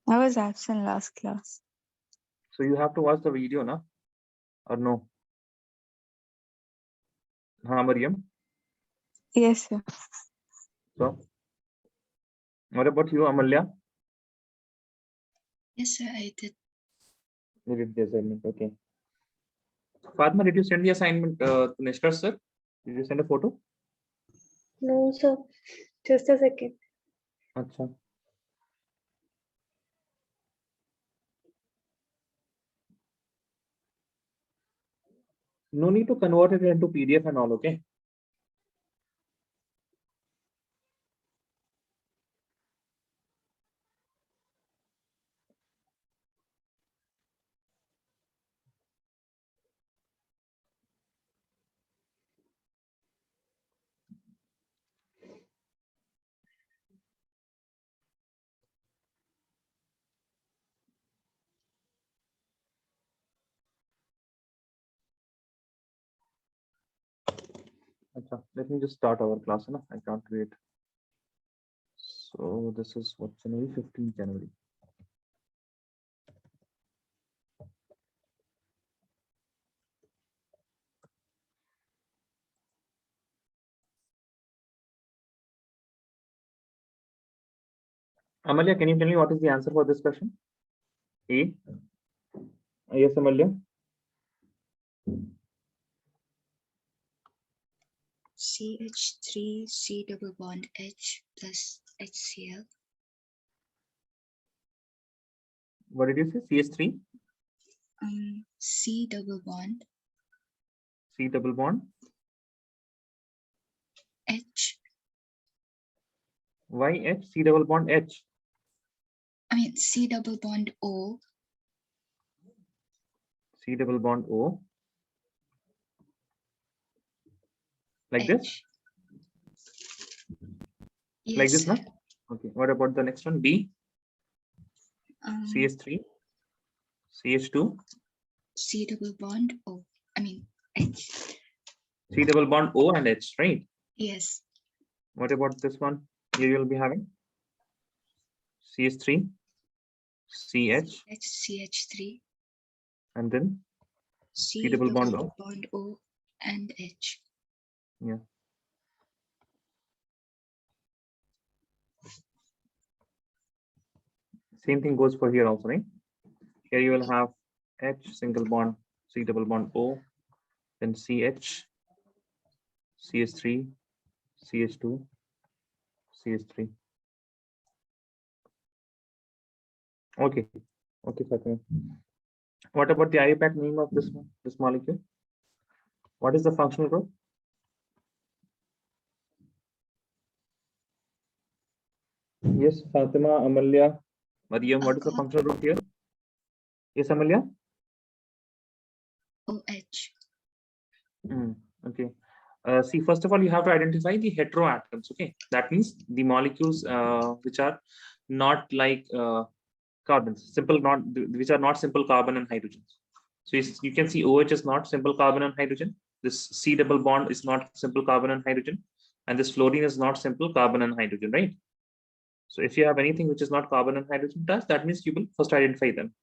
I was absent last class. So you have to watch the video, na? Or no? हाँ Mariam. Yes, sir. So what about you, Amalya? Yes, sir, I did. You did the assignment. Okay. Fatma, did you send the assignment to Nishkar sir? Did you send a photo? No, sir. Just a second. Acha. No need to convert it into PDF and all, okay? Acha. Let me just start our class, na? I can't wait. So this is what, January 15th January. Amalya, can you tell me what is the answer for this question? A. Yes, Amalya. CH3 C double bond H plus HCl. What did you say? CH3? C double bond C double bond H. Y H C double bond H. I mean C double bond O. C double bond O. Like this? H. Like Yes, this, sir. no? Okay. What about the next one? B. CH3. CH2. C double bond O. I mean H. C double bond O and H, right? Yes. What about this one? Here you'll be having CH3, CH, CH3 and then C double bond O. bond O and H. Yeah. Same thing goes for here also, right? Here you will have H single bond, C double bond O, then CH, CH3, CH2, CH3. Okay. Okay, Fatima. What about the IUPAC name of this one, this molecule? What is the functional group? Yes, Fatima, Amalya, Mariam, what is the functional group here? Yes, Amalya? OH. Okay. See, first of all, you have to identify the heteroatoms. Okay, that means the molecules which are not like carbons, simple, not which are not simple carbon and hydrogens. So you can see OH is not simple carbon and hydrogen. This C double bond is not simple carbon and hydrogen, and this fluorine is not simple carbon and hydrogen, right? So if you have anything which is not carbon and hydrogen, that means you will first identify them.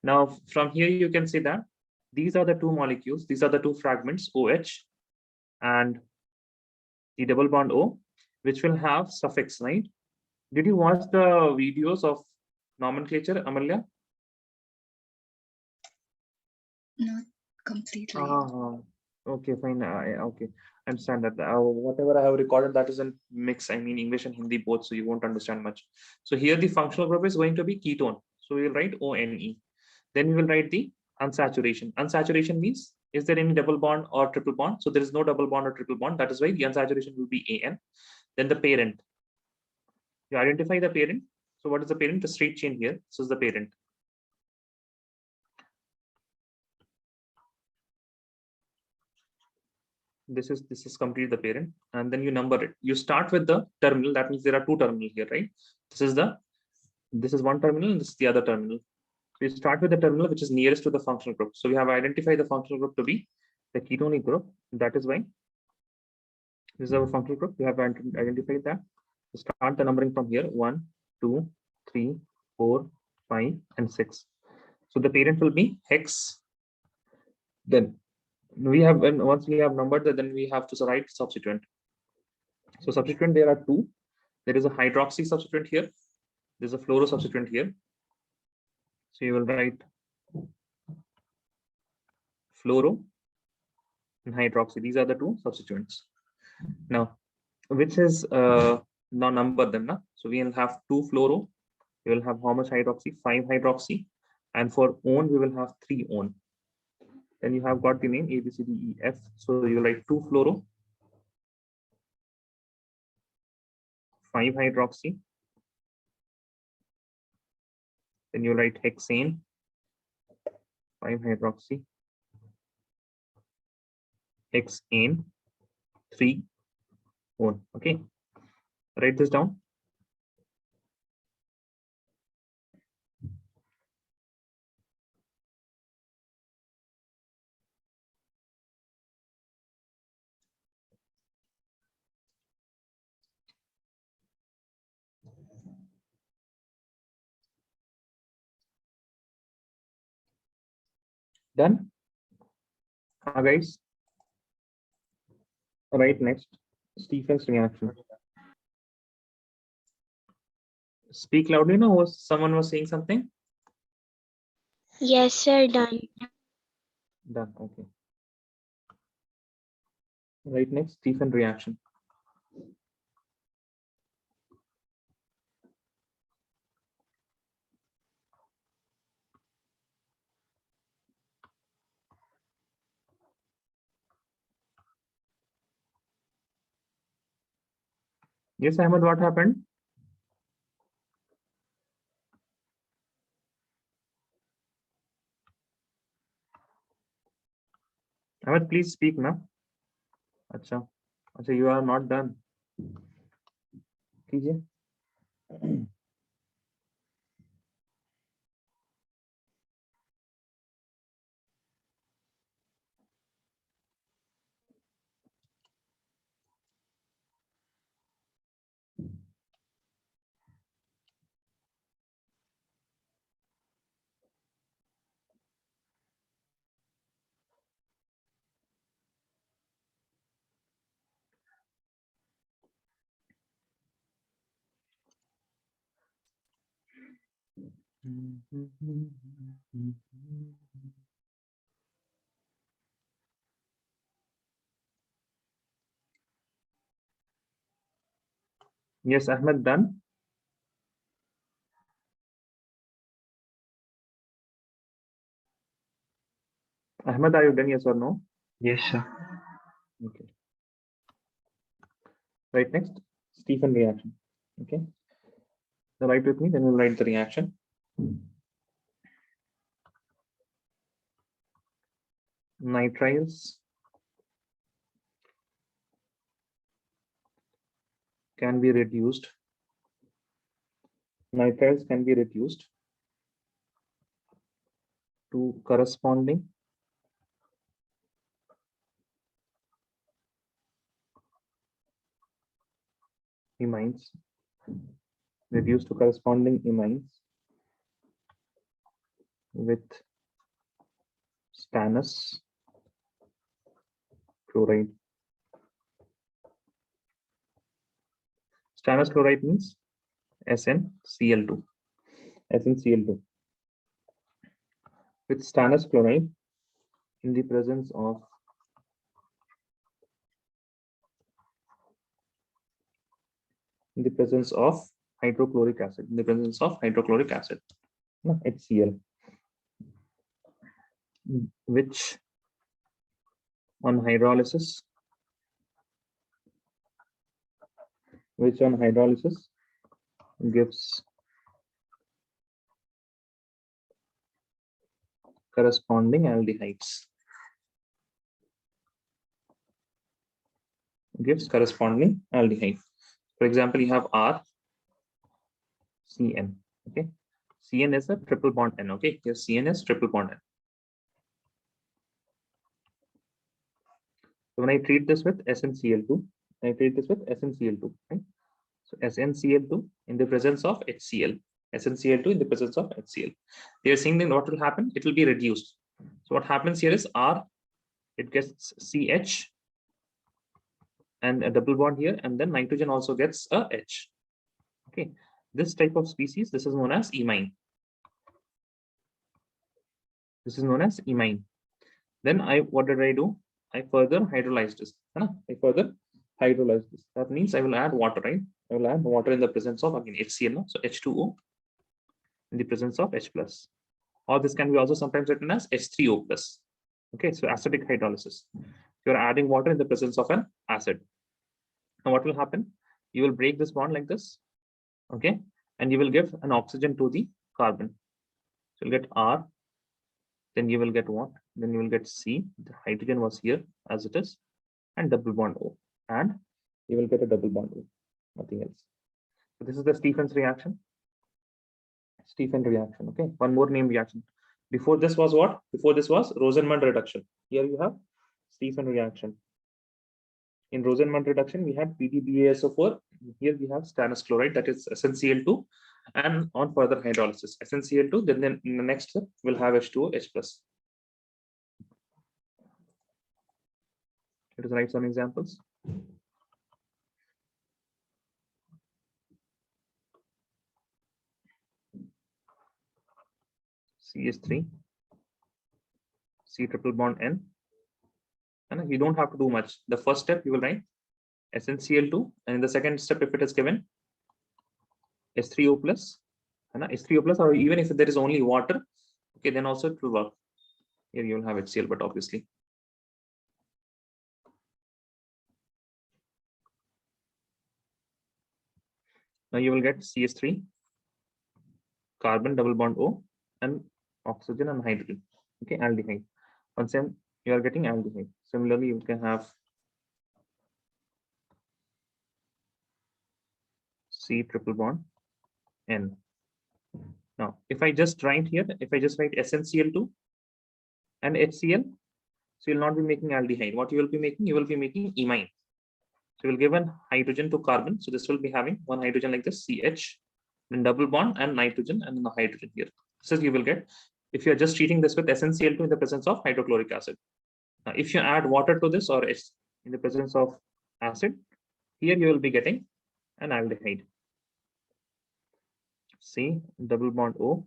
Now from here you can see that these are the two molecules, these are the two fragments, OH and the double bond O, which will have suffix, right? Did you watch the videos of nomenclature, Amalya? Not completely. Okay, fine. Okay, I understand that. Whatever I have recorded, that is in mix. I mean, English and Hindi both, so you won't understand much. So here the functional group is going to be ketone. So we will write ONE. Then we will write the unsaturation. Unsaturation means, is there any double bond or triple bond? So there is no double bond or triple bond. That is why the unsaturation will be AN. Then the parent. You identify the parent. So what is the parent? The straight chain here. This is the parent. This is complete the parent, and then you number it. You start with the terminal. That means there are two terminals here, right? This is one terminal, and this is the other terminal. We start with the terminal which is nearest to the functional group. So we have identified the functional group to be the ketonic group. That is why this is our functional group. We have identified that. So start the numbering from here: 1, 2, 3, 4, 5, and 6. So the parent will be hex. Then we have, and once we have numbered that, then we have to write substituent. So substituent, there are two. There is a hydroxy substituent here. There's a fluoro substituent here. So you will write fluoro and hydroxy. These are the two substituents. Now, which is now number them now. So we will have 2 fluoro. We will have how much hydroxy? 5 hydroxy. And for one, we will have 3 one. Then you have got the name A, B, C, D, E, F. So you will write 2 fluoro, 5 hydroxy. Then you write hexane, 5 hydroxy, hexane, 3 one. Okay, write this down. Done. Guys, right next, Stephen's reaction. Speak loudly. No, was someone was saying something? Yes, sir, done. Done. Okay. Right next, Stephen reaction. Yes, Ahmed, what happened? Ahmed, please speak now. Acha. Acha, you are not done. कीजिए. Yes, Ahmed, done. Ahmed, are you done? Yes or no? Yes, sir. Okay. Right next, Stephen reaction. Okay. So write with me, then we'll write the reaction. Nitriles can be reduced. Nitriles can be reduced to corresponding imines, reduced to corresponding imines with stannous chloride. Stannous chloride means SnCl2. SnCl2. With stannous chloride in the presence of hydrochloric acid. In the presence of hydrochloric acid, no, HCl, which on hydrolysis gives corresponding aldehydes. For example, you have RCN. Okay, CN is a triple bond N. Okay, here CN is triple bond N. So when I treat this with SnCl2, right? So SnCl2 in the presence of HCl. SnCl2 in the presence of HCl. They are saying that what will happen? It will be reduced. So what happens here is R, it gets CH and a double bond here, and then nitrogen also gets a H. Okay, this type of species, this is known as imine. This is known as imine. Then what did I do? I further hydrolyzed this. I further hydrolyzed this. That means I will add water, right? I will add water in the presence of again HCl, so H2O in the presence of H plus. Or this can be also sometimes written as H3O plus. Okay, so acidic hydrolysis. You are adding water in the presence of an acid. Now what will happen? You will break this bond like this, okay, and you will give an oxygen to the carbon. So you'll get R, then you will get what? Then you will get C. The hydrogen was here as it is, and double bond O, and you will get a double bond O, nothing else. So this is the Stephens reaction. Stephen reaction. Okay, one more name reaction. Before this was what? Before this was Rosenmund reduction. Here you have Stephen reaction. In Rosenmund reduction, we had PDBaSO4. Here we have stannous chloride, that is SnCl2, and on further hydrolysis, SnCl2. Then in the next step, we'll have H2O, H plus. Let us write some examples. CH3, C triple bond N, and you don't have to do much. The first step you will write SnCl2, and in the second step, if it is given H3O plus, H3O plus, or even if there is only water, okay, then also it will work. Here you will have HCl, but obviously. Now you will get CH3, carbon double bond O, and oxygen and hydrogen. Okay, aldehyde. Once you are getting aldehyde. Similarly, you can have C triple bond N. Now, if I just write here, if I just write SnCl2 and HCl, so you'll not be making aldehyde. What you will be making? You will be making imine. So you will give one hydrogen to carbon. So this will be having one hydrogen like this, CH, then double bond and nitrogen, and then the hydrogen here. So you will get, if you are just treating this with SnCl2 in the presence of hydrochloric acid. Now, if you add water to this or in the presence of acid, here you will be getting an aldehyde. C double bond O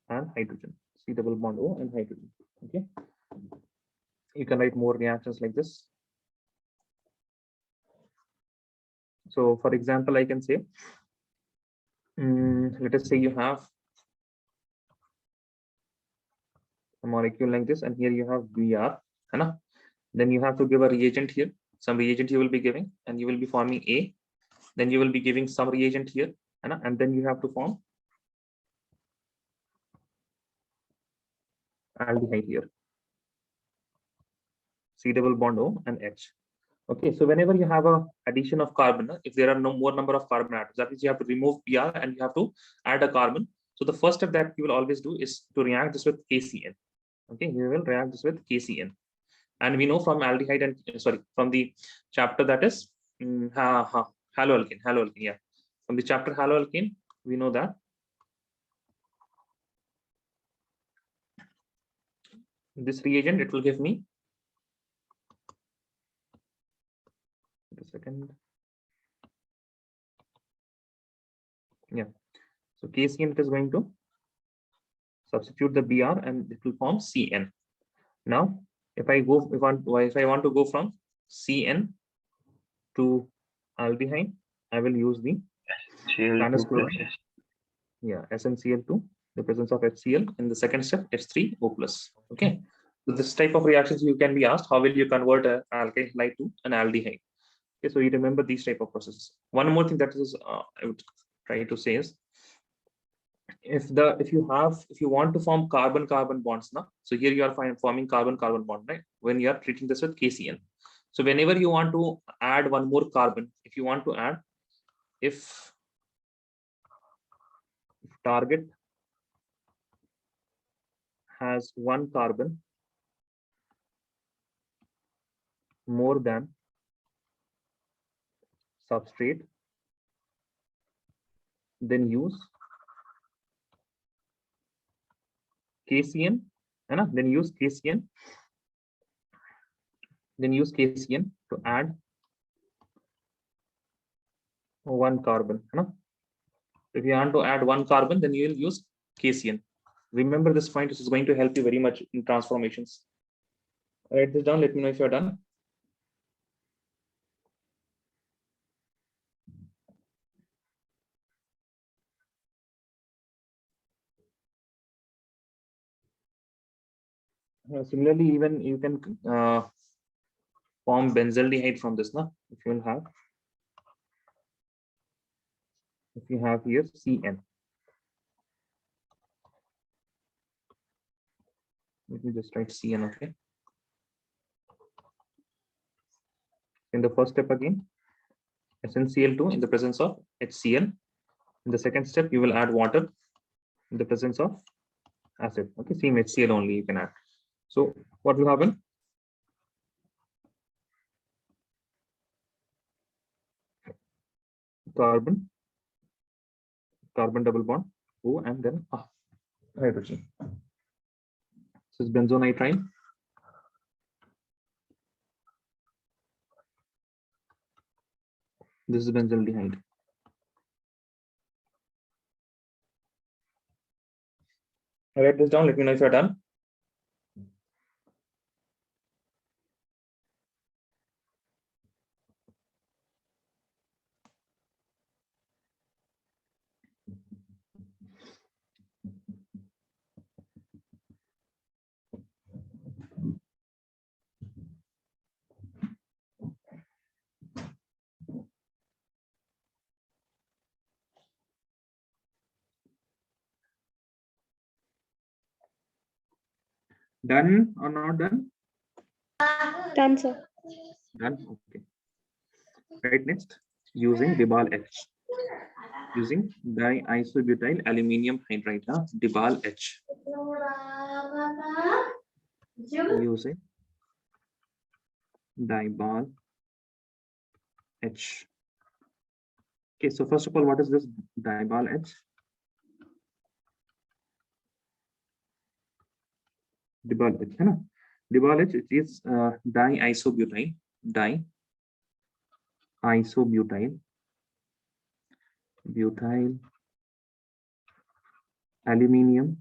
and hydrogen. C double bond O and hydrogen. Okay. You can write more reactions like this. So, for example, I can say, let us say you have a molecule like this, and here you have Br, then you have to give a reagent here. Some reagent you will be giving, and you will be forming A. Then you will be giving some reagent here, and then you have to form aldehyde here. C double bond O and H. Okay, so whenever you have a addition of carbon, if there are no more number of carbon atoms, that means you have to remove Br and you have to add a carbon. So the first step that you will always do is to react this with KCN. Okay, you will react this with KCN. And we know from aldehyde and from the chapter that is haloalkane, yeah. From the chapter haloalkane, we know that this reagent, it will give me, wait a second. Yeah, so KCN, it is going to substitute the Br and it will form Cn. Now, if I want to go from Cn to aldehyde, I will use the stannous chloride. Yeah, SnCl2, the presence of HCl. In the second step, H3O plus. Okay, so this type of reactions you can be asked, how will you convert an alkyl halide to an aldehyde? Okay, so you remember these type of processes. One more thing that is I would try to say is, if you want to form carbon-carbon bonds now, so here you are forming carbon-carbon bond, right? When you are treating this with KCN. So whenever you want to add one more carbon, if you want to add, if target has one carbon more than substrate, then use KCN, है ना? Then use KCN. Then use KCN to add one carbon, है ना? If you want to add one carbon, then you will use KCN. Remember this point. This is going to help you very much in transformations. Write this down. Let me know if you're done. Similarly, even you can form benzaldehyde from this, na? If you will have, if you have here CN. Let me just write CN, okay? In the first step again, SnCl2 in the presence of HCl. In the second step, you will add water in the presence of acid. Okay, same HCl only you can add. So what will happen? Carbon, carbon double bond, O, and then hydrogen. This is benzonitrile. This is benzaldehyde. Write this down. Let me know if you're done. Done or not done? Done, sir. Done. Okay. Right, next, using Dibal H. Using diisobutyl aluminium hydride, Dibal H. Using Dibal H. Okay, so first of all, what is this Dibal H? Dibal H, है ना? Dibal H, it is diisobutyl, butyl aluminium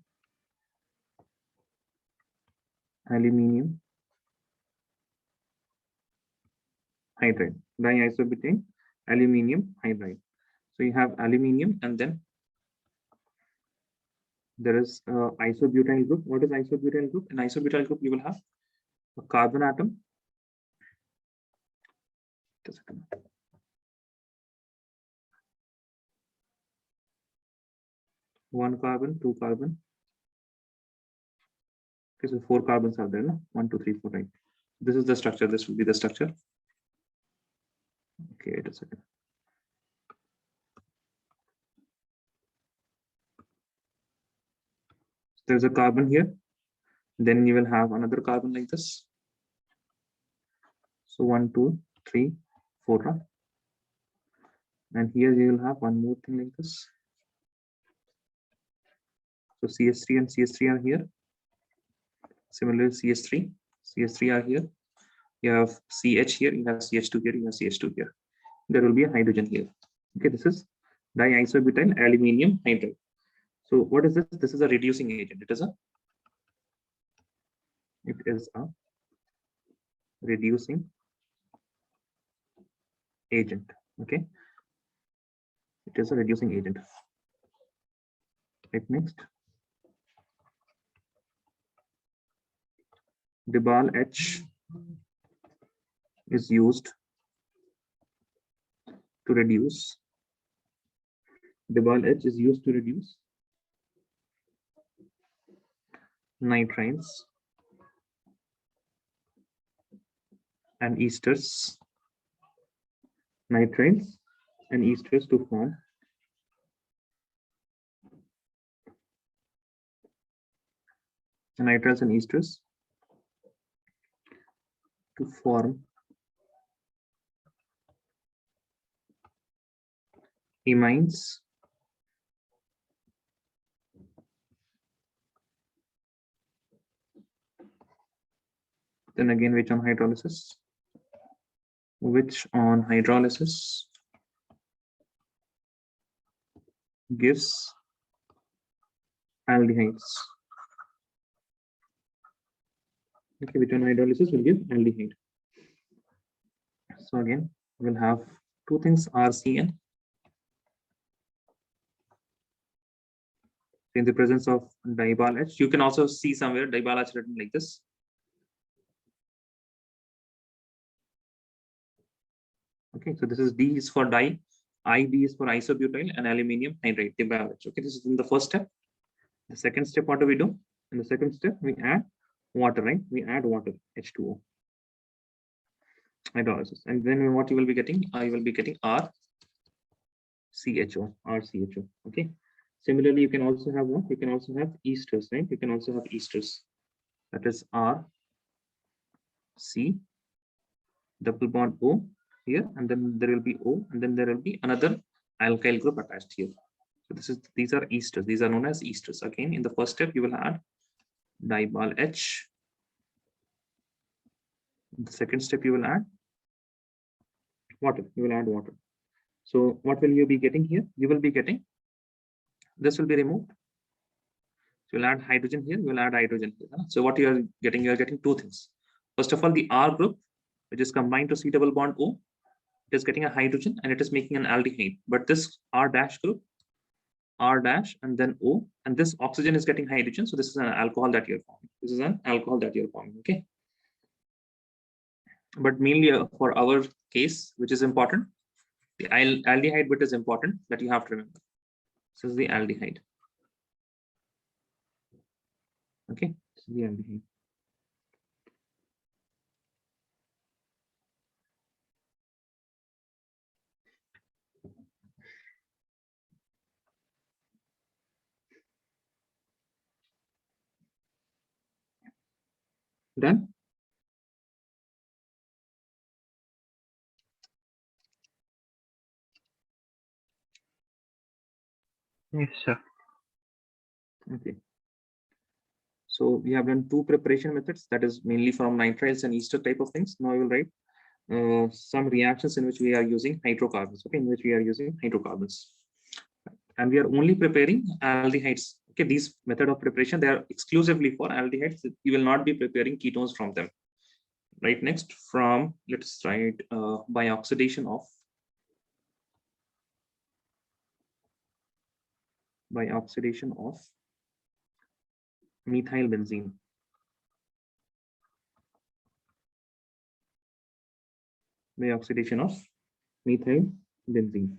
hydride, diisobutyl aluminium hydride. So you have aluminium, and then there is isobutyl group. What is isobutyl group? In isobutyl group, you will have a carbon atom. Just a second. One carbon, two carbon. Okay, so 4 carbons are there, no? 1, 2, 3, 4, right? This is the structure. This will be the structure. Okay, wait a second. There's a carbon here. Then you will have another carbon like this. So 1, 2, 3, 4. Right? And here you will have one more thing like this. So CS3 and CS3 are here. Similarly, CS3 are here. You have CH here, you have CH2 here, you have CH2 here. There will be a hydrogen here. Okay, this is diisobutyl aluminium hydride. So what is this? This is a reducing agent. It is a reducing agent. Okay, it is a reducing agent. Right, next, Dibal H is used to reduce. Dibal H is used to reduce nitriles and esters. Nitriles and esters to form nitriles and esters to form imines Then again, which on hydrolysis? Which on hydrolysis gives aldehydes? Okay, which on hydrolysis will give aldehyde? So again, we'll have two things, RCN. In the presence of diol H, you can also see somewhere diol H written like this. Okay, so this is D is for di, IB is for isobutyl, and aluminium hydride, diol H. Okay, this is in the first step. The second step, what do we do? In the second step, we add water, right? We add water, H2O, hydrolysis. And then what you will be getting? You will be getting RCHO. Okay. Similarly, you can also have what? You can also have esters, right? You can also have esters. That is R, C, double bond O here, and then there will be O, and then there will be another alkyl group attached here. So these are esters. These are known as esters. Again, in the first step, you will add diol H. In the second step, you will add water. You will add water. So what will you be getting here? You will be getting, this will be removed. So you'll add hydrogen here, you will add hydrogen here. So what you are getting two things. First of all, the R group, which is combined to C double bond O, it is getting a hydrogen and it is making an aldehyde. But this R dash group, R dash and then O, and this oxygen is getting hydrogen. So this is an alcohol that you're forming. This is an alcohol that you're forming, okay? But mainly for our case, which is important, the aldehyde bit is important that you have to remember. This is the aldehyde. Okay, this is the aldehyde. Done? Yes, sir. Okay. So we have done two preparation methods, that is mainly from nitriles and ester type of things. Now I will write some reactions in which we are using hydrocarbons, okay, in which we are using hydrocarbons. And we are only preparing aldehydes. Okay, these method of preparation, they are exclusively for aldehydes. You will not be preparing ketones from them. Right, next from, let's write by oxidation of methyl benzene. By oxidation of methyl benzene.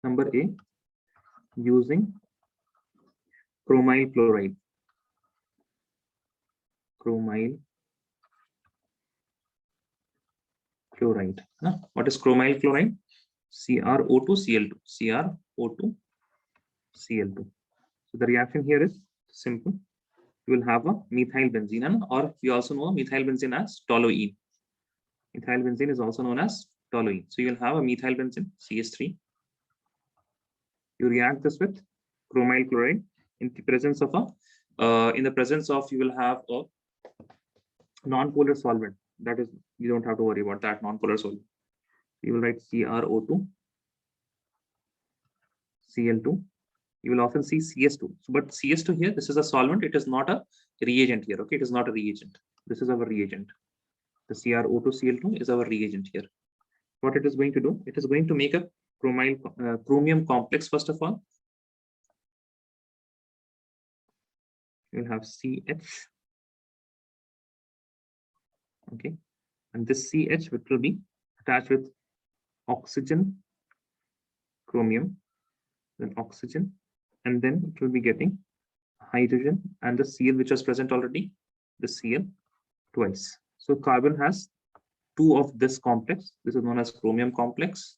Number A, using chromyl chloride. What is chromyl chloride? CrO2Cl2. CrO2Cl2. So the reaction here is simple. You will have a methyl benzene, or you also know methyl benzene as toluene. Methyl benzene is also known as toluene. So you will have a methyl benzene, CS3. You react this with chromyl chloride in the presence of you will have a non-polar solvent. That is, you don't have to worry about that non-polar solvent. You will write CrO2, Cl2. You will often see CS2. So, but CS2 here, this is a solvent. It is not a reagent here. Okay, it is not a reagent. This is our reagent. The CrO2, Cl2 is our reagent here. What it is going to do? It is going to make a chromium complex first of all. You will have CH. Okay, and this CH which will be attached with oxygen, chromium, then oxygen, and then it will be getting hydrogen and the Cl which was present already, the Cl twice. So carbon has two of this complex. This is known as chromium complex.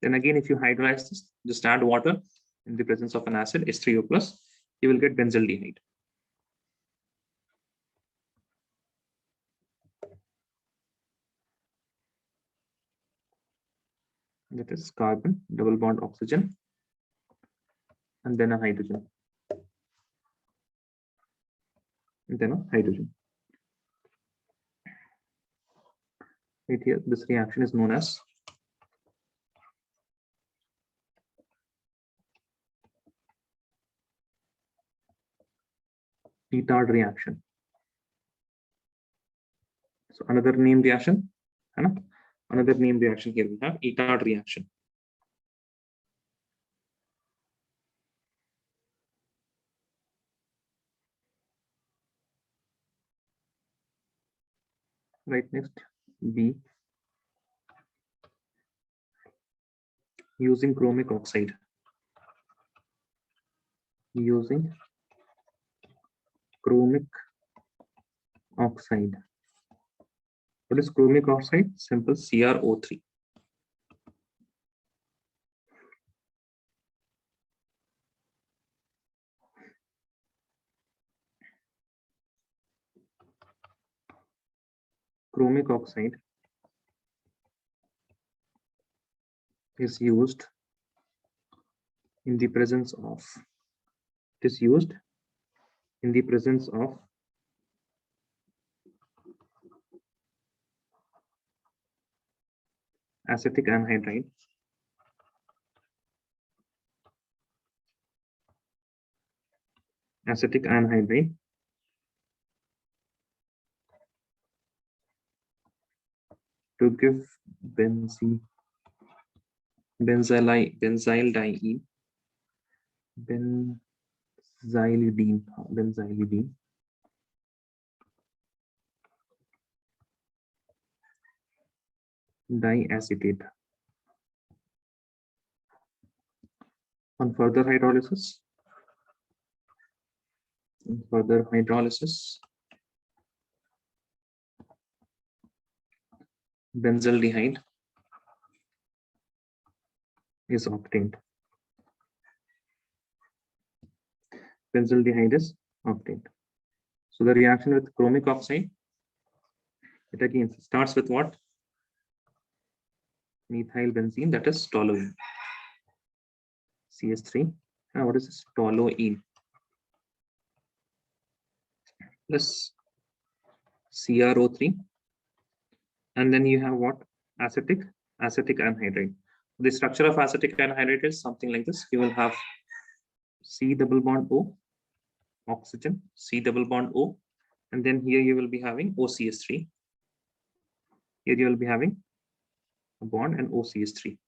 Then again, if you hydrolyze this, just add water in the presence of an acid, H3O+, you will get benzaldehyde. That is carbon, double bond oxygen, and then a hydrogen. And then a hydrogen. Right here, this reaction is known as Itard reaction. So another name reaction, another name reaction here we have Itard reaction. Right, next B, using chromic oxide. Using chromic oxide. What is chromic oxide? Simple CrO3. Chromic oxide is used in the presence of, acetic anhydride. Acetic anhydride to give benzyl diene, benzylidene diacetate. On further hydrolysis, benzaldehyde is obtained. Benzaldehyde is obtained. So the reaction with chromic oxide, it again starts with what? Methyl benzene, that is toluene. CH3. Now what is this? Toluene plus CrO3, and then you have what? Acetic anhydride. The structure of acetic anhydride is something like this. You will have C double bond O, oxygen, C double bond O, and then here you will be having OCH3. Here you will be having a bond and OCH3.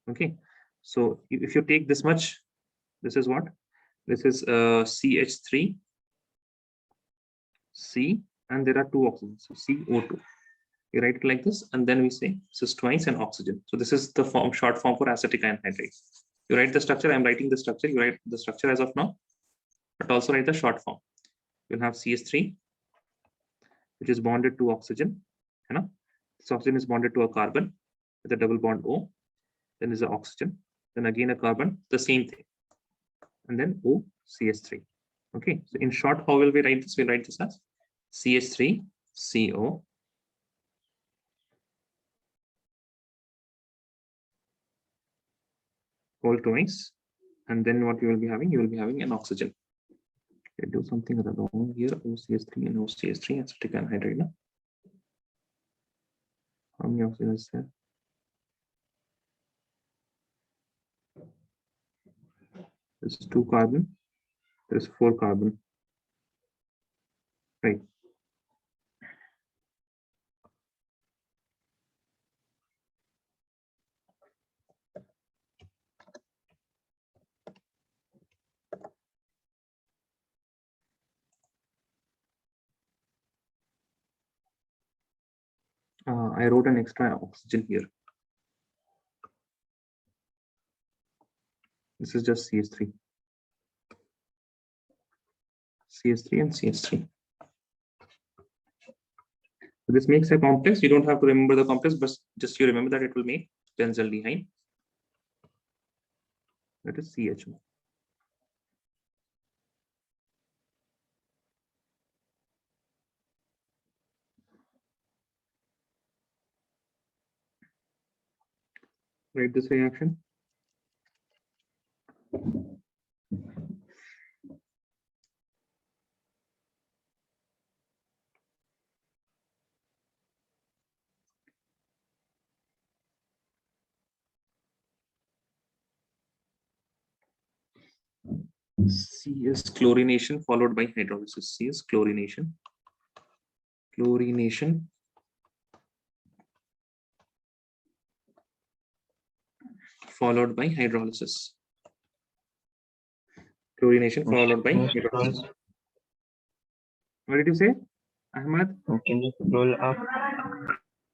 Okay, so if you take this much, this is what? This is CH3, C, and there are two oxygens, so CO2. You write it like this, and then we say this is twice an oxygen. So this is the short form for acetic anhydride. You write the structure. I'm writing the structure. You write the structure as of now, but also write the short form. You'll have CH3, which is bonded to oxygen. This oxygen is bonded to a carbon with a double bond O. Then is an oxygen. Then again a carbon, the same thing. And then OCH3. Okay. So in short, how will we write this? We'll write this as CH3CO. Whole twice, and then what you will be having? You will be having an oxygen. Okay, do something wrong here. OCH3 and OCH3 acetic anhydride. No? How many oxygen is there? This is 2 carbon. There is 4 carbon. Right. I wrote an extra oxygen here. This is just CH3. CH3 and CH3. So this makes a complex. You don't have to remember the complex, but just you remember that it will make benzaldehyde. That is CHO. write this reaction. C is chlorination followed by hydrolysis. C is chlorination. Chlorination followed by hydrolysis. Chlorination followed by hydrolysis. What did you say, Ahmad? Can you scroll up?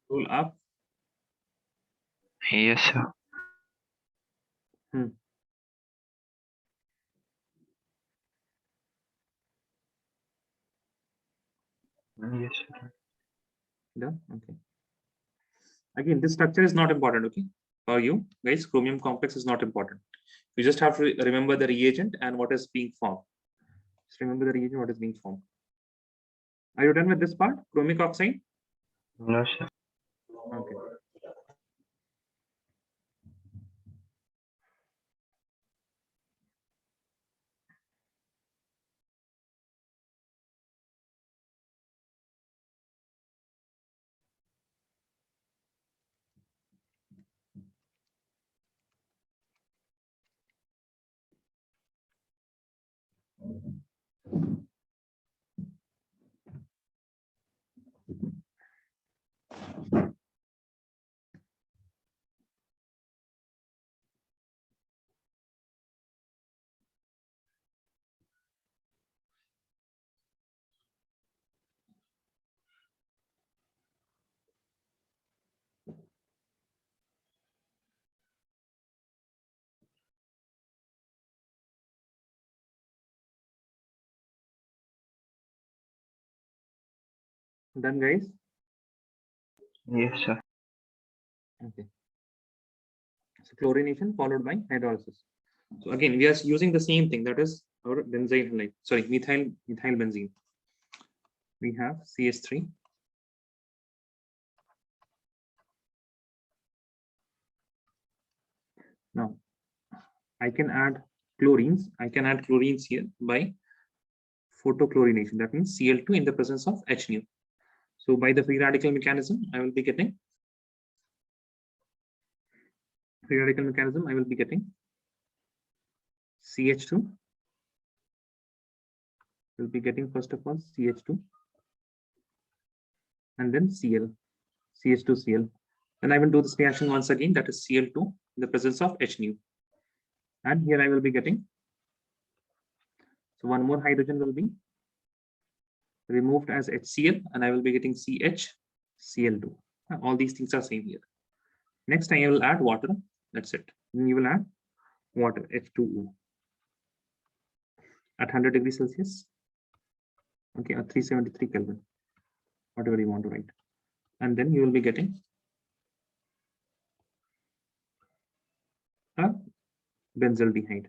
Roll up. Yes, sir. Yes, sir. Done. Okay. Again, this structure is not important. Okay, for you guys, chromium complex is not important. You just have to remember the reagent and what is being formed. Just remember the reagent, what is being formed. Are you done with this part? Chromic oxide. No, sir. Okay. Done, guys. Yes, sir. Okay. So chlorination followed by hydrolysis. So again, we are using the same thing, that is our benzene halide. Sorry, methyl benzene. We have CH3. Now, I can add chlorines. I can add chlorines here by photochlorination. That means Cl2 in the presence of H nu. So by the free radical mechanism, I will be getting CH2. We'll be getting first of all CH2 and then Cl, CH2Cl. Then I will do this reaction once again, that is Cl2 in the presence of H nu. And here I will be getting, so one more hydrogen will be removed as HCl and I will be getting CHCl2. All these things are same here. Next I will add water, that's it. Then you will add water, H2O at 100 degrees Celsius. Okay, at 373 Kelvin, whatever you want to write. And then you will be getting a benzaldehyde,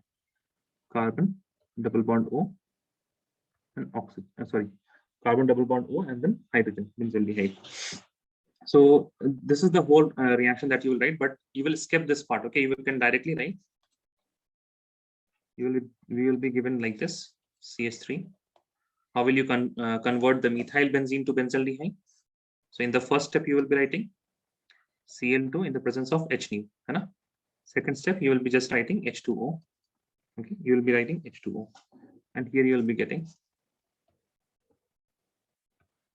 carbon double bond O and oxygen, carbon double bond O and then hydrogen, benzaldehyde. So this is the whole reaction that you will write, but you will skip this part. Okay, you can directly write. We will be given like this, CH3. How will you convert the methyl benzene to benzaldehyde? So in the first step, you will be writing Cl2 in the presence of H nu. Second step, you will be just writing H2O. Okay, you will be writing H2O. And here you will be getting.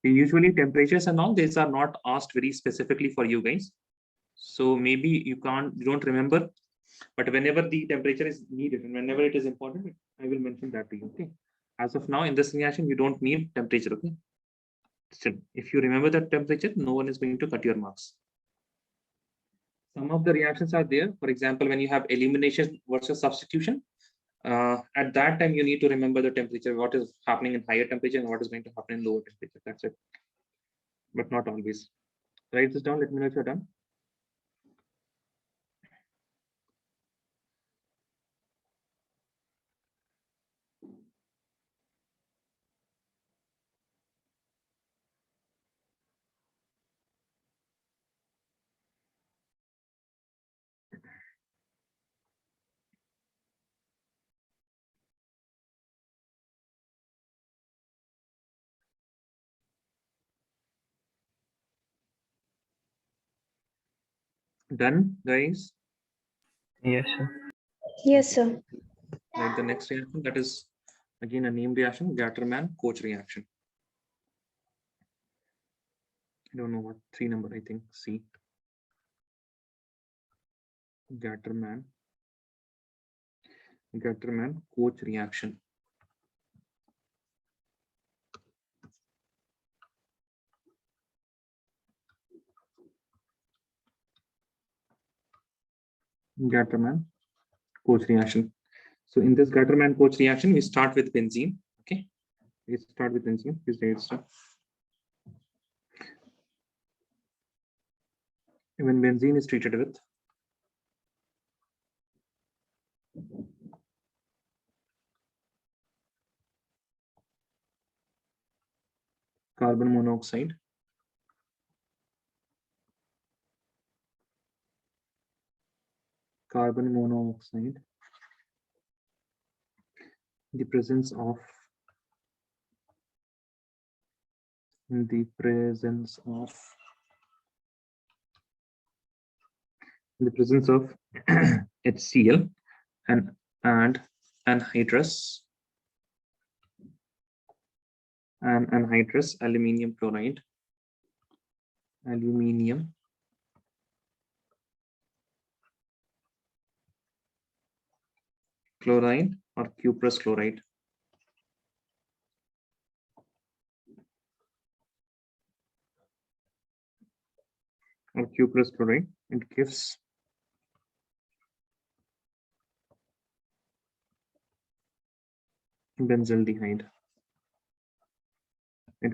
Usually temperatures and all, these are not asked very specifically for you guys. So maybe you don't remember, but whenever the temperature is needed and whenever it is important, I will mention that to you. Okay. As of now, in this reaction, you don't need temperature. Okay. Still, if you remember that temperature, no one is going to cut your marks. Some of the reactions are there. For example, when you have elimination versus substitution, at that time you need to remember the temperature, what is happening in higher temperature and what is going to happen in lower temperature. That's it. But not always. Write this down. Let me know if you're done. Done, guys. Yes, sir. Yes, sir. Right, the next reaction, that is again a name reaction, Gatterman-Koch reaction. I don't know what 3 number, I think C. Gatterman-Koch reaction. Gatterman-Koch reaction. So in this Gatterman-Koch reaction, we start with benzene. Okay, we start with benzene. Please write it down. When benzene is treated with carbon monoxide, the presence of HCl and anhydrous aluminium chloride, or cuprous chloride. It gives benzaldehyde. So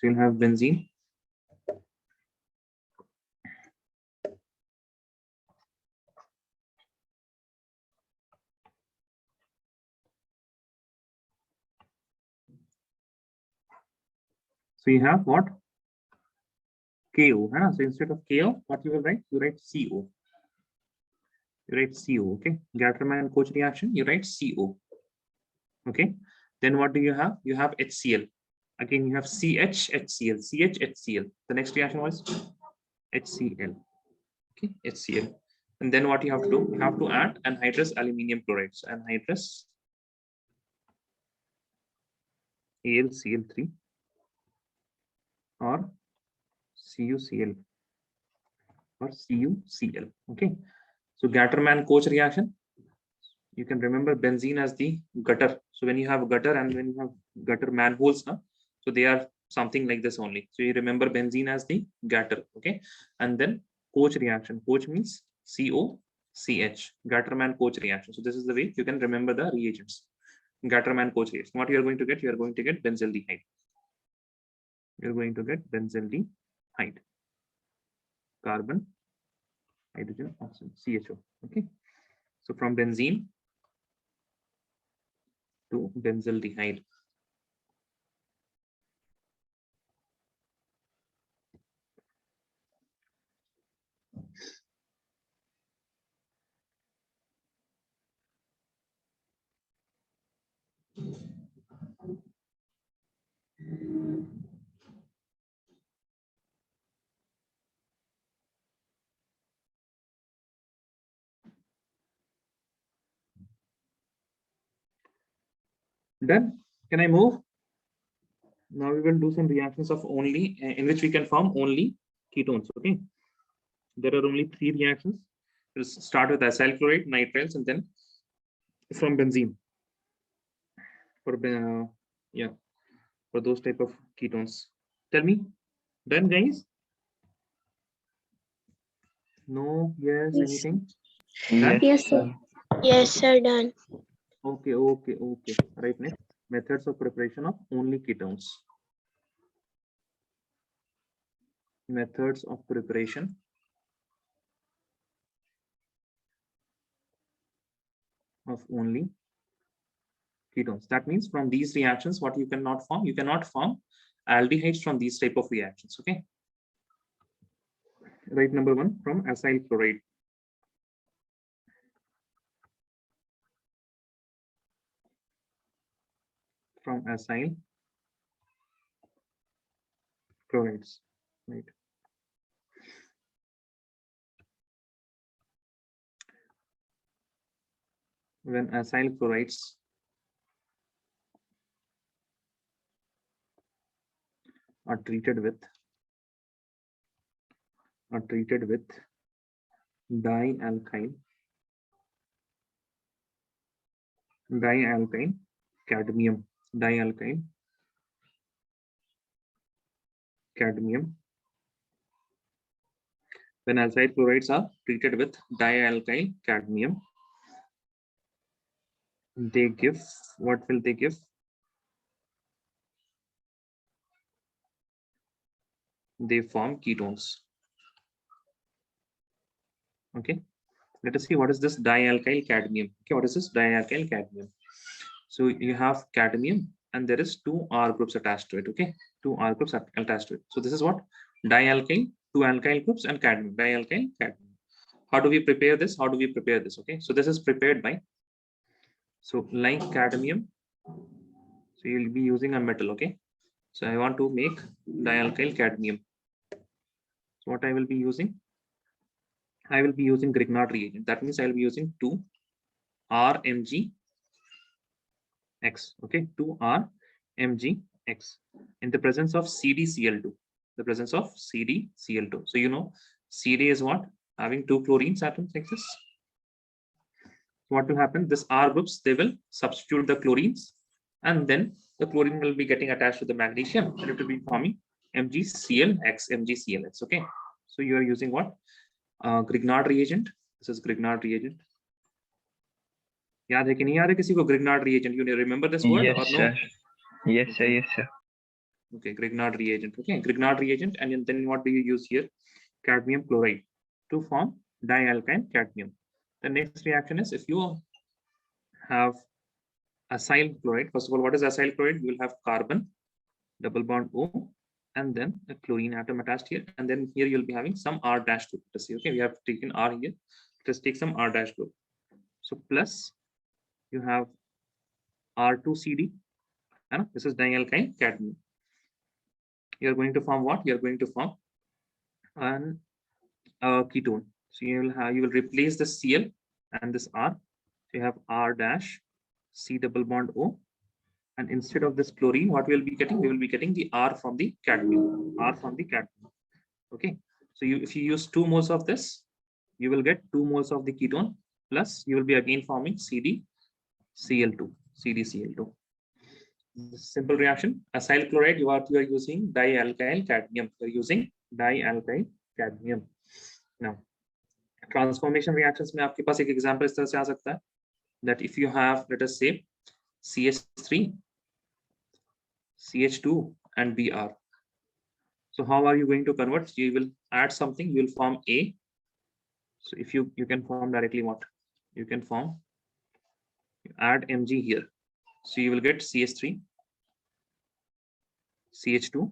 you'll have benzene, so you have what? KO. Huh? So instead of KO, what you will write? You write CO. Okay. Gatterman-Koch reaction, you write CO. Okay. Then what do you have? You have HCl. Again, you have CH, HCl, CH, HCl. The next reaction was HCl. Okay, HCl. And then what you have to do? You have to add anhydrous aluminium chloride. So anhydrous AlCl3 or CuCl or CuCl. Okay. So Gatterman-Koch reaction, you can remember benzene as the gutter. So when you have gutter and when you have gutter manholes, so they are something like this only. So you remember benzene as the gutter. Okay. And then Koch reaction. Koch means COCH. Gatterman-Koch reaction. So this is the way you can remember the reagents. Gatterman-Koch reaction. What you are going to get? You are going to get benzaldehyde. You're going to get benzaldehyde. Carbon, hydrogen, oxygen, CHO. Okay. So from benzene to benzaldehyde. Done. Can I move? Now we will do some reactions of only in which we can form only ketones. Okay. There are only 3 reactions. We'll start with acyl chloride, nitriles, and then from benzene. For for those type of ketones. Tell me. Done, guys? No, yes, Yes. anything? Done? Yes, sir. Yes, sir, done. Okay. Right, next. Methods of preparation of only ketones. Methods of preparation of only ketones. That means from these reactions, what you cannot form? You cannot form aldehydes from these type of reactions. Okay. Right, number 1 from acyl chloride. From acyl chlorides, right? when acyl chlorides are treated with dialkyl cadmium, when acyl chlorides are treated with dialkyl cadmium, they give, what will they give? They form ketones. Okay, let us see what is this dialkyl cadmium. Okay, what is this dialkyl cadmium? So you have cadmium and there is two R groups attached to it. Okay, two R groups attached to it. So this is what dialkyl, two alkyl groups and cadmium, dialkyl cadmium. How do we prepare this? Okay, so this is prepared by, so like cadmium, so you'll be using a metal. Okay, so I want to make dialkyl cadmium. So what I will be using? I will be using Grignard reagent. That means I will be using 2RMgX. Okay, 2RMgX in the presence of CdCl2. The presence of CdCl2. So you know, Cd is what? Having two chlorines atoms like this. What will happen? This R groups, they will substitute the chlorines, and then the chlorine will be getting attached to the magnesium, and it will be forming MgClX. Okay, so you are using what? Grignard reagent. This is Grignard reagent. याद है कि नहीं याद है किसी को Grignard reagent? You remember this word Yes, or no? sir. Yes, sir. Yes, sir. Okay, Grignard reagent. Okay, Grignard reagent, and then what do you use here? Cadmium chloride to form dialkyl cadmium. The next reaction is if you have acyl chloride. First of all, what is acyl chloride? You will have carbon, double bond O, and then a chlorine atom attached here, and then here you'll be having some R dash group. Let's see. Okay, we have taken R here. Let's take some R dash group. So plus you have R2CD, and this is dialkyl cadmium. You're going to form what? You're going to form an ketone. So you will replace the Cl and this R. So you have R dash C double bond O, and instead of this chlorine, what we will be getting? We will be getting the R from the cadmium. Okay. So if you use 2 moles of this, you will get 2 moles of the ketone, plus you will be again forming CdCl2. Simple reaction. Acyl chloride, you are using dialkyl cadmium. You are using dialkyl cadmium. Now, transformation reactions में आपके पास एक example इस तरह से आ सकता है, that if you have, let us say, CH3, CH2 and Br. So how are you going to convert? You will add something, you will form A. So if you can form directly what? You can form, add Mg here. So you will get CH3, CH2,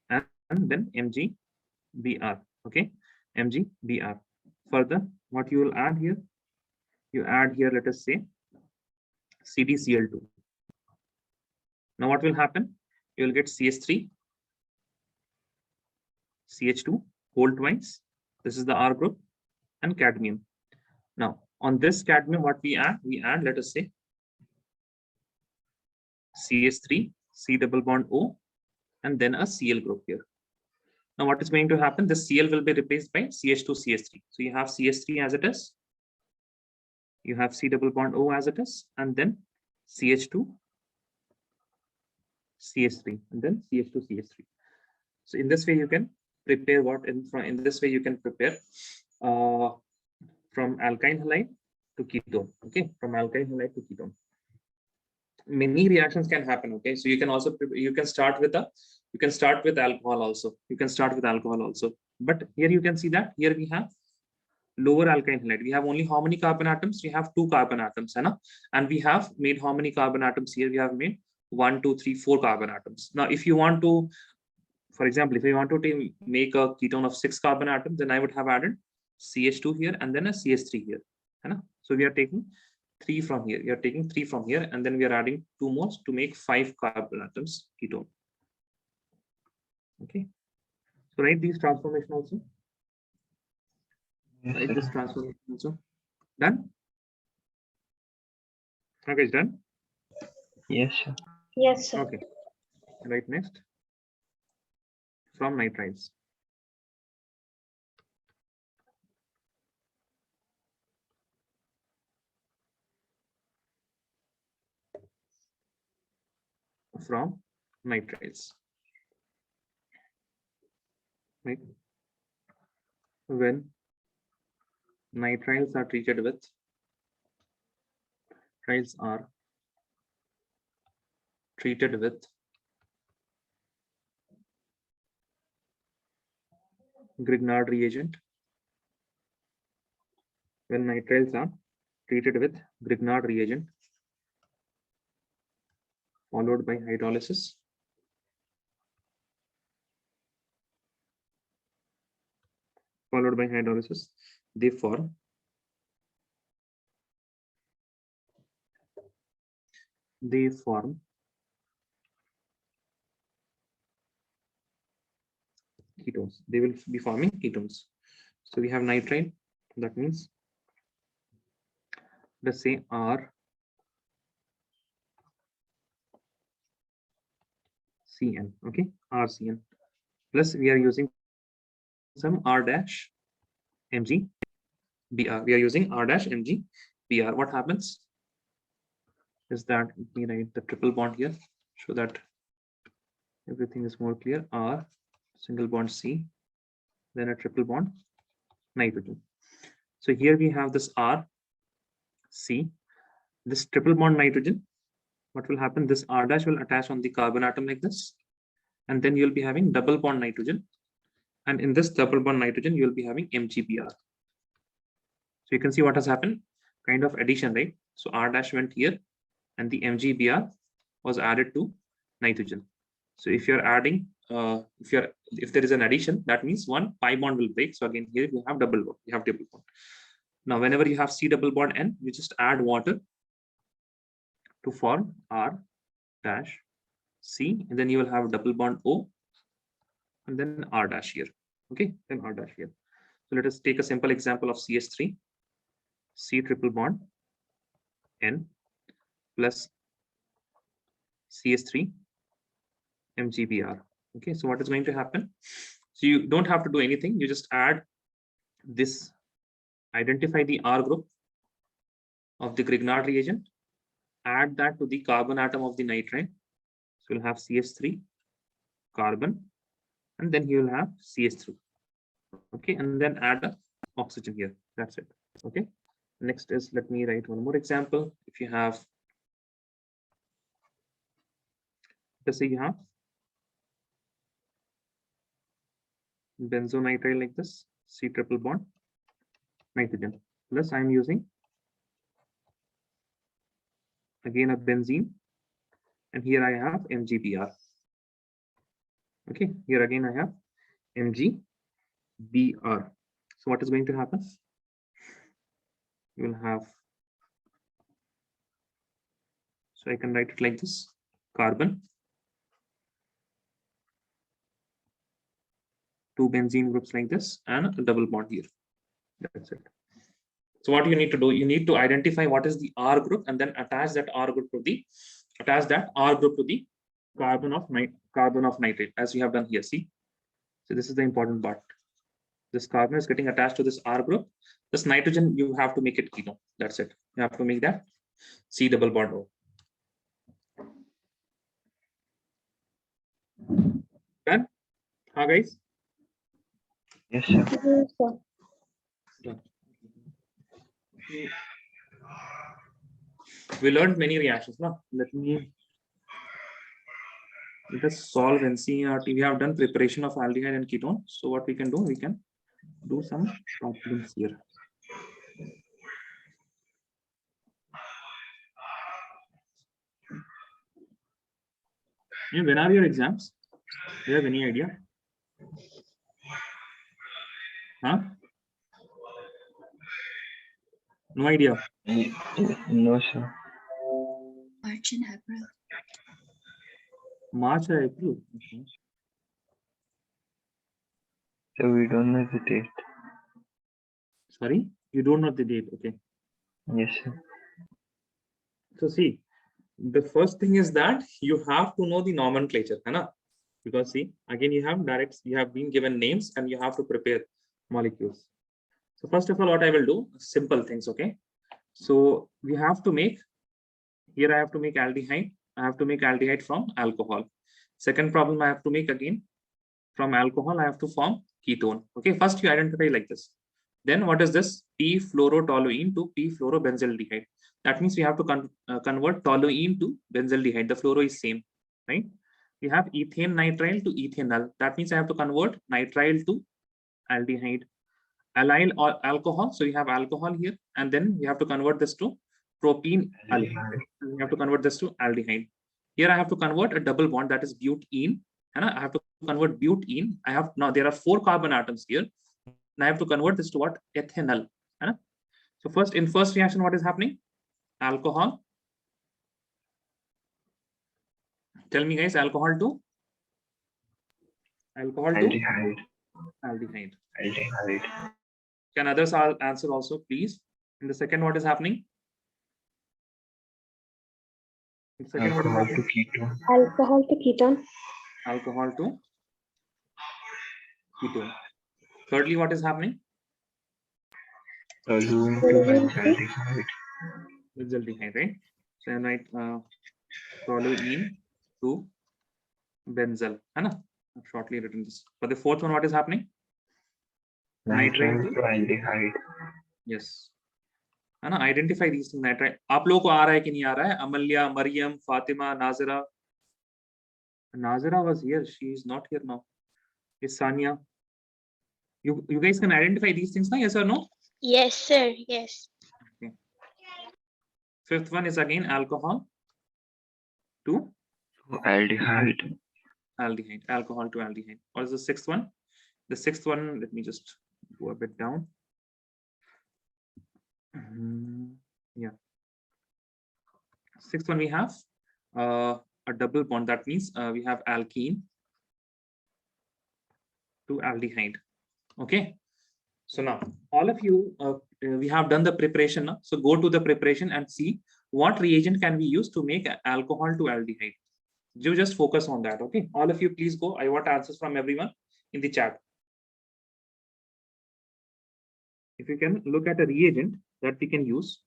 and then MgBr. Okay, MgBr. Further, what you will add here? You add here, let us say, CdCl2. Now what will happen? You will get CH3, CH2, whole twice. This is the R group, and cadmium. Now on this cadmium, what we add? We add, let us say, CH3, C double bond O, and then a Cl group here. Now what is going to happen? The Cl will be replaced by CH2, CH3. So you have CH3 as it is, you have C double bond O as it is, and then CH2, CH3, and then CH2, CH3. So in this way you can prepare what? In this way you can prepare from alkyl halide to ketone. Okay, from alkyl halide to ketone. Many reactions can happen. Okay, so you can also start with alcohol also. But here you can see that here we have lower alkyl halide. We have only how many carbon atoms? We have 2 carbon atoms, and we have made how many carbon atoms here? We have made 1, 2, 3, 4 carbon atoms. Now, if you want to, for example, if you want to make a ketone of 6 carbon atoms, then I would have added CH2 here and then a CH3 here. So we are taking 3 from here. We are taking 3 from here, and then we are adding 2 more to make 5 carbon atoms ketone. Okay. So write these transformation also. Yes, Write sir. this transformation also. Done? Okay, it's done. Yes, sir. Yes, sir. Okay. Right, next. From nitriles. From nitriles. Right. When nitriles are treated with trials are treated with Grignard reagent. When nitriles are treated with Grignard reagent followed by hydrolysis, they form ketones. They will be forming ketones. So we have nitrile, that means let's say RCN, okay, RCN, plus we are using some R-Mg Br. We are using R-Mg Br. What happens is that, let me write the triple bond here so that everything is more clear. R, single bond C, then a triple bond nitrogen. So here we have this R, C, this triple bond nitrogen. What will happen? This R dash will attach on the carbon atom like this, and then you'll be having double bond nitrogen. And in this double bond nitrogen, you'll be having MgBr. So you can see what has happened, kind of addition, right? So R dash went here, and the MgBr was added to nitrogen. So if you're adding, if there is an addition, that means one pi bond will break. So again, here you have double bond. You have double bond. Now, whenever you have C double bond N, you just add water to form R dash C, and then you will have double bond O, and then R dash here. Okay, then R dash here. So let us take a simple example of CH3, C triple bond N plus CH3 MgBr. Okay, so what is going to happen? So you don't have to do anything. You just add this, identify the R group of the Grignard reagent, add that to the carbon atom of the nitride. So you'll have CH3 carbon, and then you will have CH3. Okay, and then add a oxygen here. That's it. Okay. Next is, let me write one more example. If you have, let's say you have benzonitrile like this, C triple bond nitrogen, plus I'm using again a benzene, and here I have MgBr. Okay, here again I have MgBr. So what is going to happen? You will have, so I can write it like this, carbon, two benzene groups like this, and a double bond here. That's it. So what you need to do, you need to identify what is the R group, and then attach that R group to the carbon of nitrate, as we have done here. See, so this is the important part. This carbon is getting attached to this R group. This nitrogen, you have to make it ketone. That's it. You have to make that C double bond O. Done? Huh, guys? Yes, sir. Yes, sir. Done. We learned many reactions. Now, let us solve NCERT. We have done preparation of aldehyde and ketone. So what we can do, we can do some couplings here. When are your exams? Do you have any idea? Huh? No idea. No, sir. March and April. March or April? Okay. So we don't know the date. Sorry, you don't know the date. Okay. Yes, sir. So see, the first thing is that you have to know the nomenclature, है ना? Because see, again you have been given names and you have to prepare molecules. So first of all, what I will do, simple things, okay? So we have to make, here I have to make aldehyde. I have to make aldehyde from alcohol. Second problem I have to make again, from alcohol I have to form ketone. Okay, first you identify like this. Then what is this? P-fluorotoluene to P-fluorobenzaldehyde. That means we have to convert toluene to benzaldehyde. The fluoro is same, right? We have ethane nitrile to ethanol. That means I have to convert nitrile to aldehyde. Allyl or alcohol. So we have alcohol here, and then we have to convert this to propene aldehyde. We have to convert this to aldehyde. Here I have to convert a double bond, that is butene, and I have to convert butene. I have now there are 4 carbon atoms here. And I have to convert this to what? Ethanol. So first, in first reaction, what is happening? Alcohol. Tell me, guys, alcohol to Aldehyde. aldehyde. Aldehyde. Can others answer also, please? In the second, what is happening? In the second, what is Alcohol happening? to ketone. Alcohol to ketone. Alcohol to ketone. Thirdly, what is happening? Toluene to benzaldehyde. Benzaldehyde, right? So I write toluene to benzyl. I've shortly written this. For the fourth one, what is happening? Nitrile Nitrile to aldehyde. Yes. Identify these things. Nitrile. आप लोगों को आ रहा है कि नहीं आ रहा है? Amalya, Maryam, Fatima, Nazira. Nazira was here. She is not here now. Is Sania? You guys can identify these things now? Yes or no? Yes, sir. Yes. Okay. Fifth one is again alcohol to Aldehyde. aldehyde. Alcohol to aldehyde. What is the sixth one? The sixth one, let me just go a bit down. Yeah. Sixth one, we have a double bond. That means we have alkene to aldehyde. Okay. So now all of you, we have done the preparation now. So go to the preparation and see what reagent can we use to make alcohol to aldehyde. You just focus on that. Okay. All of you, please go. I want answers from everyone in the chat. If you can look at a reagent that we can use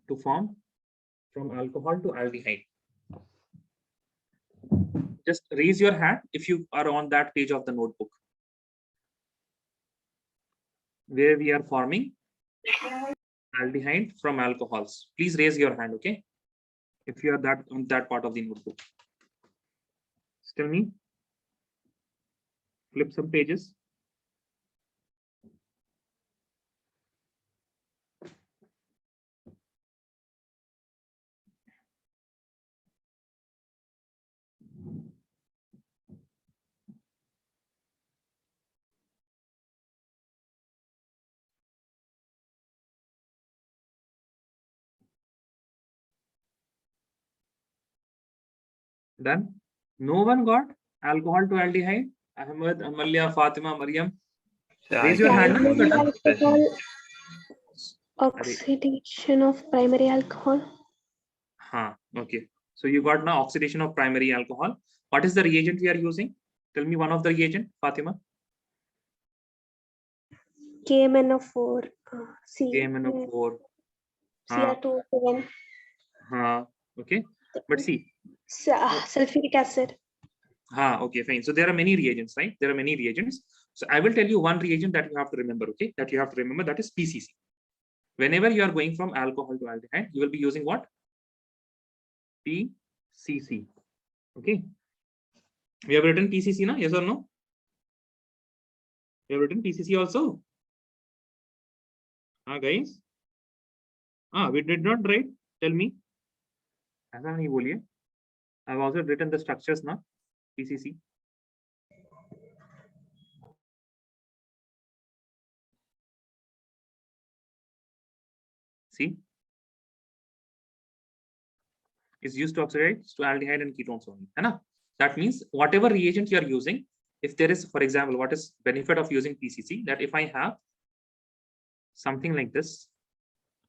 to form from alcohol to aldehyde. Just raise your hand if you are on that page of the notebook where we are forming aldehyde from alcohols. Please raise your hand, okay? If you are that on that part of the notebook. Tell me. Flip some pages. Done. No one got alcohol to aldehyde. Ahmed, Amalya, Fatima, Maryam. Raise your hand. Primary alcohol, oxidation of primary alcohol. Okay. So you got now oxidation of primary alcohol. What is the reagent we are using? Tell me one of the reagent, Fatima. KMNO4. KMNO4. Cr2O7. Okay. But see. Sulfuric acid. Okay, fine. So there are many reagents, right? There are many reagents. So I will tell you one reagent that you have to remember, okay? That you have to remember, that is PCC. Whenever you are going from alcohol to aldehyde, you will be using what? PCC. Okay. We have written PCC now, yes or no? We have written PCC also. Guys? We did not write. Tell me. ऐसा नहीं बोलिए. I've also written the structures now. PCC. See, is used to oxidize to aldehyde and ketones only. That means whatever reagent you are using, if there is, for example, what is benefit of using PCC? That if I have something like this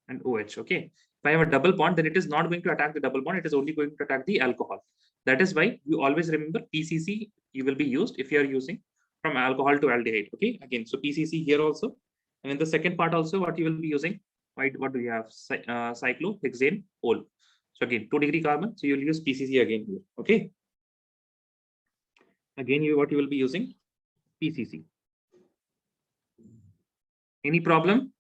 and OH, okay, If I have a double bond, then it is not going to attack the double bond. It is only going to attack the alcohol. That is why you always remember PCC you will be used if you are using from alcohol to aldehyde. Okay, again, so PCC here also. And in the second part also, what you will be using, what do you have? Cyclohexane ol. So again, 2-degree carbon. So you will use PCC again here. Okay. Again, what you will be using? PCC. Any problem?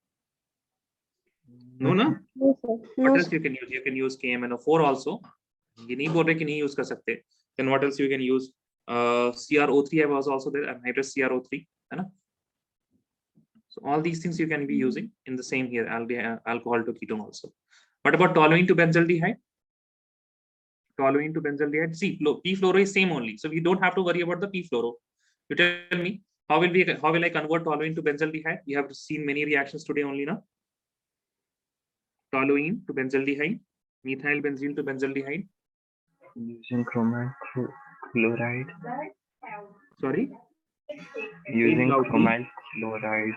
No, no. No, sir. What No, else sir. you can use? You can use KMNO4 also. ये नहीं बोल रहे कि नहीं use कर सकते. Then what else you can use? CrO3 was also there, anhydrous CrO3, है ना? So all these things you can be using in the same here, alcohol to ketone also. What about toluene to benzaldehyde? Toluene to benzaldehyde. See, p-fluoro is same only, so we don't have to worry about the p-fluoro. You tell me how will I convert toluene to benzaldehyde? We have seen many reactions today only now. Toluene to benzaldehyde, methyl benzene to benzaldehyde. Using chromyl chloride. Sorry. Using loudly. chromyl chloride.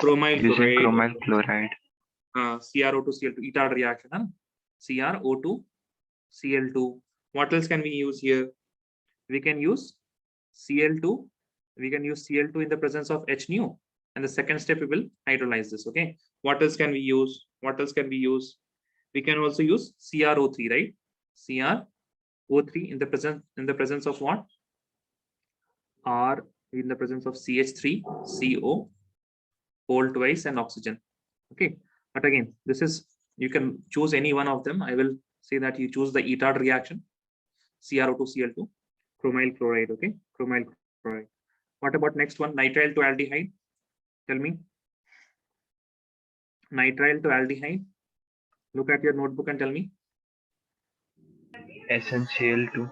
Chromyl Using chloride. chromyl chloride. CrO2 Cl2 etard reaction, huh? CrO2 Cl2. What else can we use here? We can use Cl2. We can use Cl2 in the presence of HNO, and the second step we will hydrolyze this. Okay. What else can we use? What else can we use? We can also use CrO3, right? CrO3 in the presence of what? R in the presence of CH3, CO, coal twice, and oxygen. Okay. But again, this is, you can choose any one of them. I will say that you choose the etard reaction, CrO2 Cl2, chromyl chloride. Okay, chromyl chloride. What about next one? Nitrile to aldehyde. Tell me. Nitrile to aldehyde. Look at your notebook and tell me. SnCl2.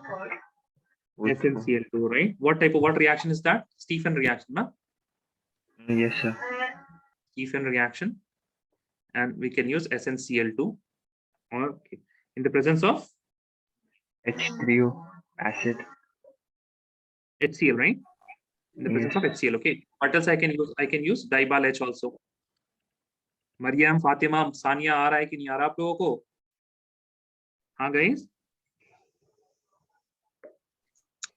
SnCl2, right? What reaction is that? Stephen reaction, na? Yes, sir. Stephen reaction. And we can use SnCl2 or okay, in the presence of H3O acid. HCl, right? In the presence of HCl. Okay. What else I can use? I can use dibal H also. Mariam, Fatima, Sania आ रहा है कि नहीं आ रहा आप लोगों को? हाँ guys?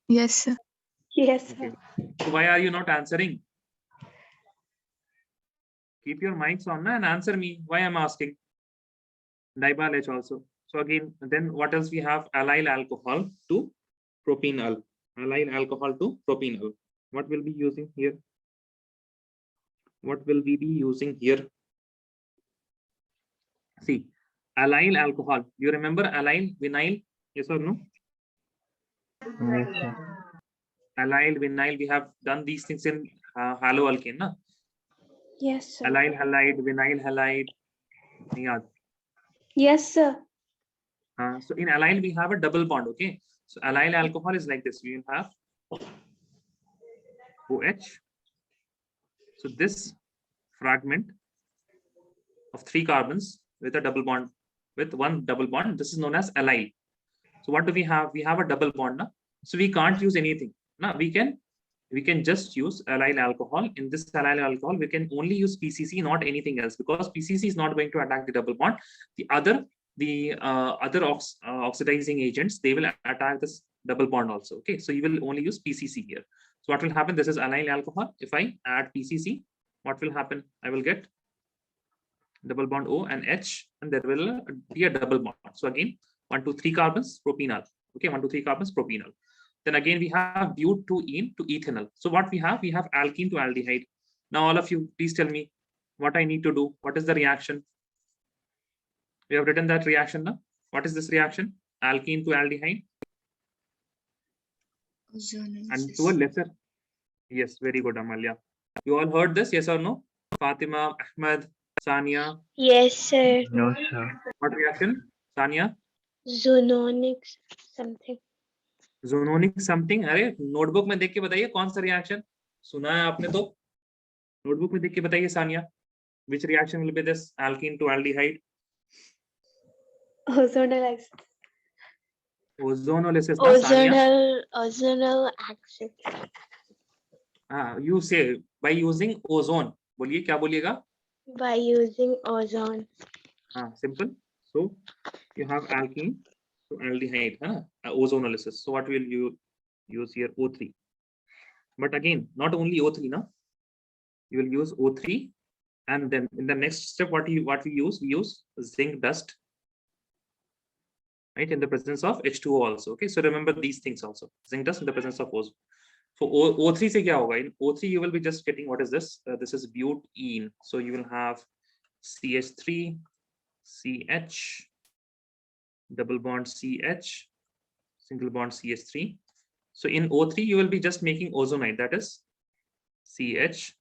Yes, sir. Yes, sir. Okay. So why are you not answering? Keep your mics on and answer me. Why I'm asking? Dibal H also. So again, then what else we have? Allyl alcohol to propanol. Allyl alcohol to propanol. What will be using here? What will we be using here? See, allyl alcohol. You remember allyl vinyl? Yes or no? Yes, sir. Allyl vinyl. We have done these things in haloalkane, na? Yes, sir. Allyl halide, vinyl halide. Yeah. Yes, sir. So in allyl we have a double bond. Okay. So allyl alcohol is like this. We will have OH. So this fragment of 3 carbons with a double bond, with one double bond, this is known as allyl. So what do we have? We have a double bond now. So we can't use anything. Now we can just use allyl alcohol. In this allyl alcohol, we can only use PCC, not anything else, because PCC is not going to attack the double bond. The other oxidizing agents, they will attack this double bond also. Okay, so you will only use PCC here. So what will happen? This is allyl alcohol. If I add PCC, what will happen? I will get double bond O and H, and there will be a double bond. So again, 1, 2, 3 carbons, propanol. Okay, 1, 2, 3 carbons, propanol. Then again, we have bute to ene to ethanol. So what we have alkene to aldehyde. Now, all of you, please tell me what I need to do. What is the reaction? We have written that reaction now. What is this reaction? Alkene to aldehyde. And to a lesser. Yes, very good, Amalia. You all heard this, yes or no? Fatima, Ahmed, Sania. Yes, sir. No, sir. What reaction? Sania? Zoononics something. Zononic something. अरे notebook में देख के बताइए कौन सा reaction सुना है आपने? तो नोटबुक में देख के बताइए Sania. Which reaction will be this? Alkene to aldehyde. Ozonolysis. Ozonolysis. ना, Sania? Ozonal acid. You say by using ozone. बोलिए क्या बोलिएगा? By using ozone. Simple. So you have alkene, so aldehyde, ozonolysis. So what will you use here? O3. But again, not only O3 now. You will use O3, and then in the next step, what we use? We use zinc dust, right, in the presence of H2O also. Okay, so remember these things also. Zinc dust in the presence of ozone. For O3 se kya hoga? In O3 you will be just getting, what is this? This is butene. So you will have CH3, CH, double bond CH, single bond CH3. So in O3 you will be just making ozonide, that is CH,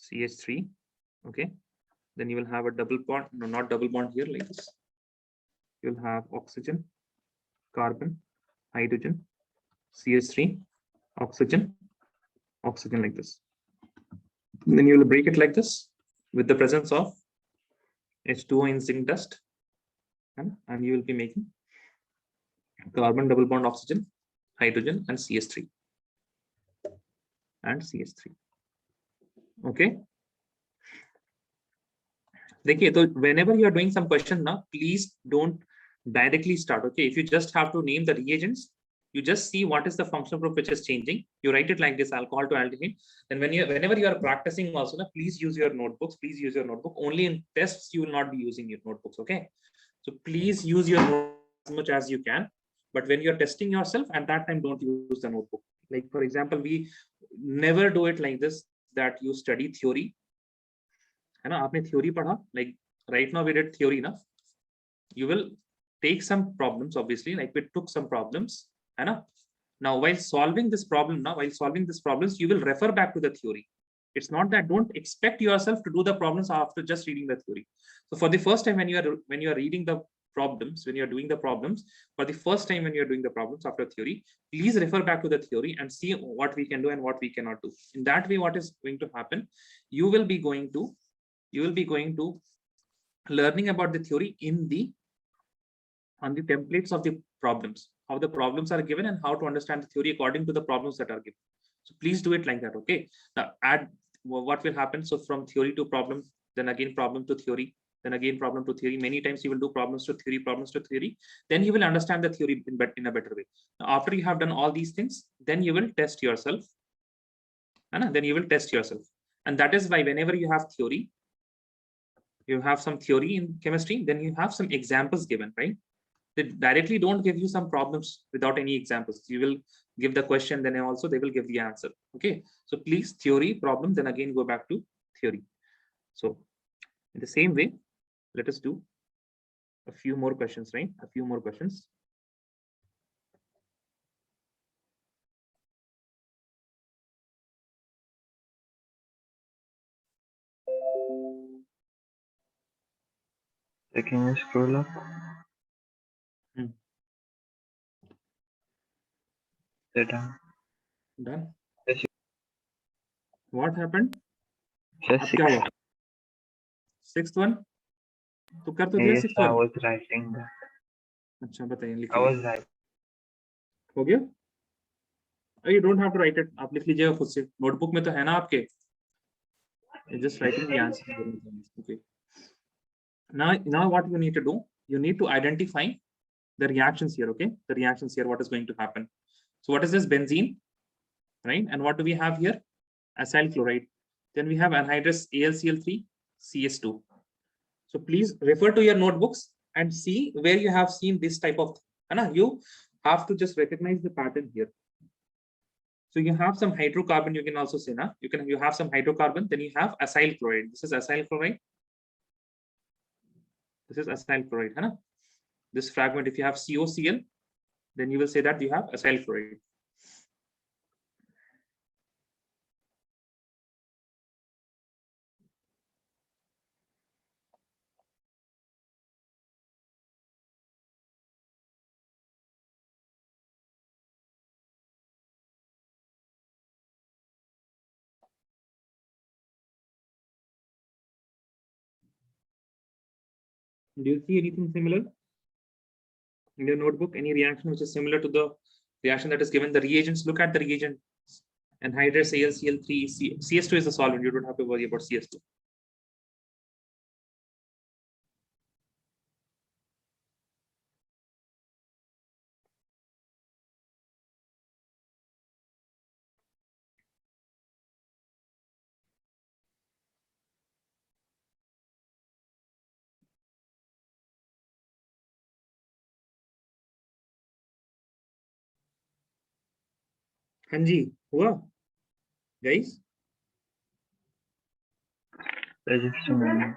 CH3. Okay, then you will have a double bond, no, not double bond here, like this. You'll have oxygen, carbon, hydrogen, CH3, oxygen, oxygen, like this. And then you will break it like this with the presence of H2O in zinc dust, and you will be making carbon, double bond, oxygen, hydrogen, and CH3 and CH3. Okay. देखिए, तो whenever you are doing some question now, please don't directly start. Okay, if you just have to name the reagents, you just see what is the functional group which is changing. You write it like this: alcohol to aldehyde. And whenever you are practicing also, now, please use your notebooks. Please use your notebook. Only in tests you will not be using your notebooks. Okay, so please use your notebook as much as you can. But when you are testing yourself, at that time, don't use the notebook. Like for example, we never do it like this, that you study theory. है ना, आपने theory पढ़ा, like right now we did theory ना, you will take some problems, obviously, like we took some problems, है ना. Now while solving this problem now, while solving these problems, you will refer back to the theory. It's not that, don't expect yourself to do the problems after just reading the theory. So for the first time when you are reading the problems, when you are doing the problems, for the first time when you are doing the problems after theory, please refer back to the theory and see what we can do and what we cannot do. In that way, what is going to happen, you will be going to learning about the theory on the templates of the problems, how the problems are given and how to understand the theory according to the problems that are given. So please do it like that. Okay, now add what will happen. So from theory to problem, then again problem to theory, then again problem to theory. Many times you will do problems to theory, then you will understand the theory in a better way. Now, after you have done all these things, then you will test yourself, and then you will test yourself. And that is why whenever you have theory, you have some theory in chemistry, then you have some examples given, right? They directly don't give you some problems without any examples. You will give the question, then also they will give the answer. Okay, so please, theory, problem, then again go back to theory. So in the same way, let us do a few more questions, right? A few more questions. Can you scroll up? Sit down. Done. Yes, What happened? Just अब क्या हुआ? Sixth one? तो कर तो दिया yes, sixth I one. was writing that. अच्छा बताइए, I लिखिए. was writing. हो गया? You don't have to write it. आप लिख लीजिएगा खुद से. नोटबुक में तो है ना आपके. You're just writing the answer. Okay. Now what you need to do? You need to identify the reactions here. Okay, the reactions here. What is going to happen? So what is this? Benzene, right? And what do we have here? Acyl chloride. Then we have anhydrous AlCl3 CS2. So please refer to your notebooks and see where you have seen this type of thing. You have to just recognize the pattern here. So you have some hydrocarbon, you can also say, you have some hydrocarbon, then you have acyl chloride. This is acyl chloride. This is acyl chloride. This fragment, if you have COCl, then you will say that you have acyl chloride. Do you see anything similar in your notebook? Any reaction which is similar to the reaction that is given? The reagents, look at the reagent. Anhydrous AlCl3, CS2 is the solvent. You don't have to worry about CS2. हाँ जी, हुआ guys? Sir, just a moment.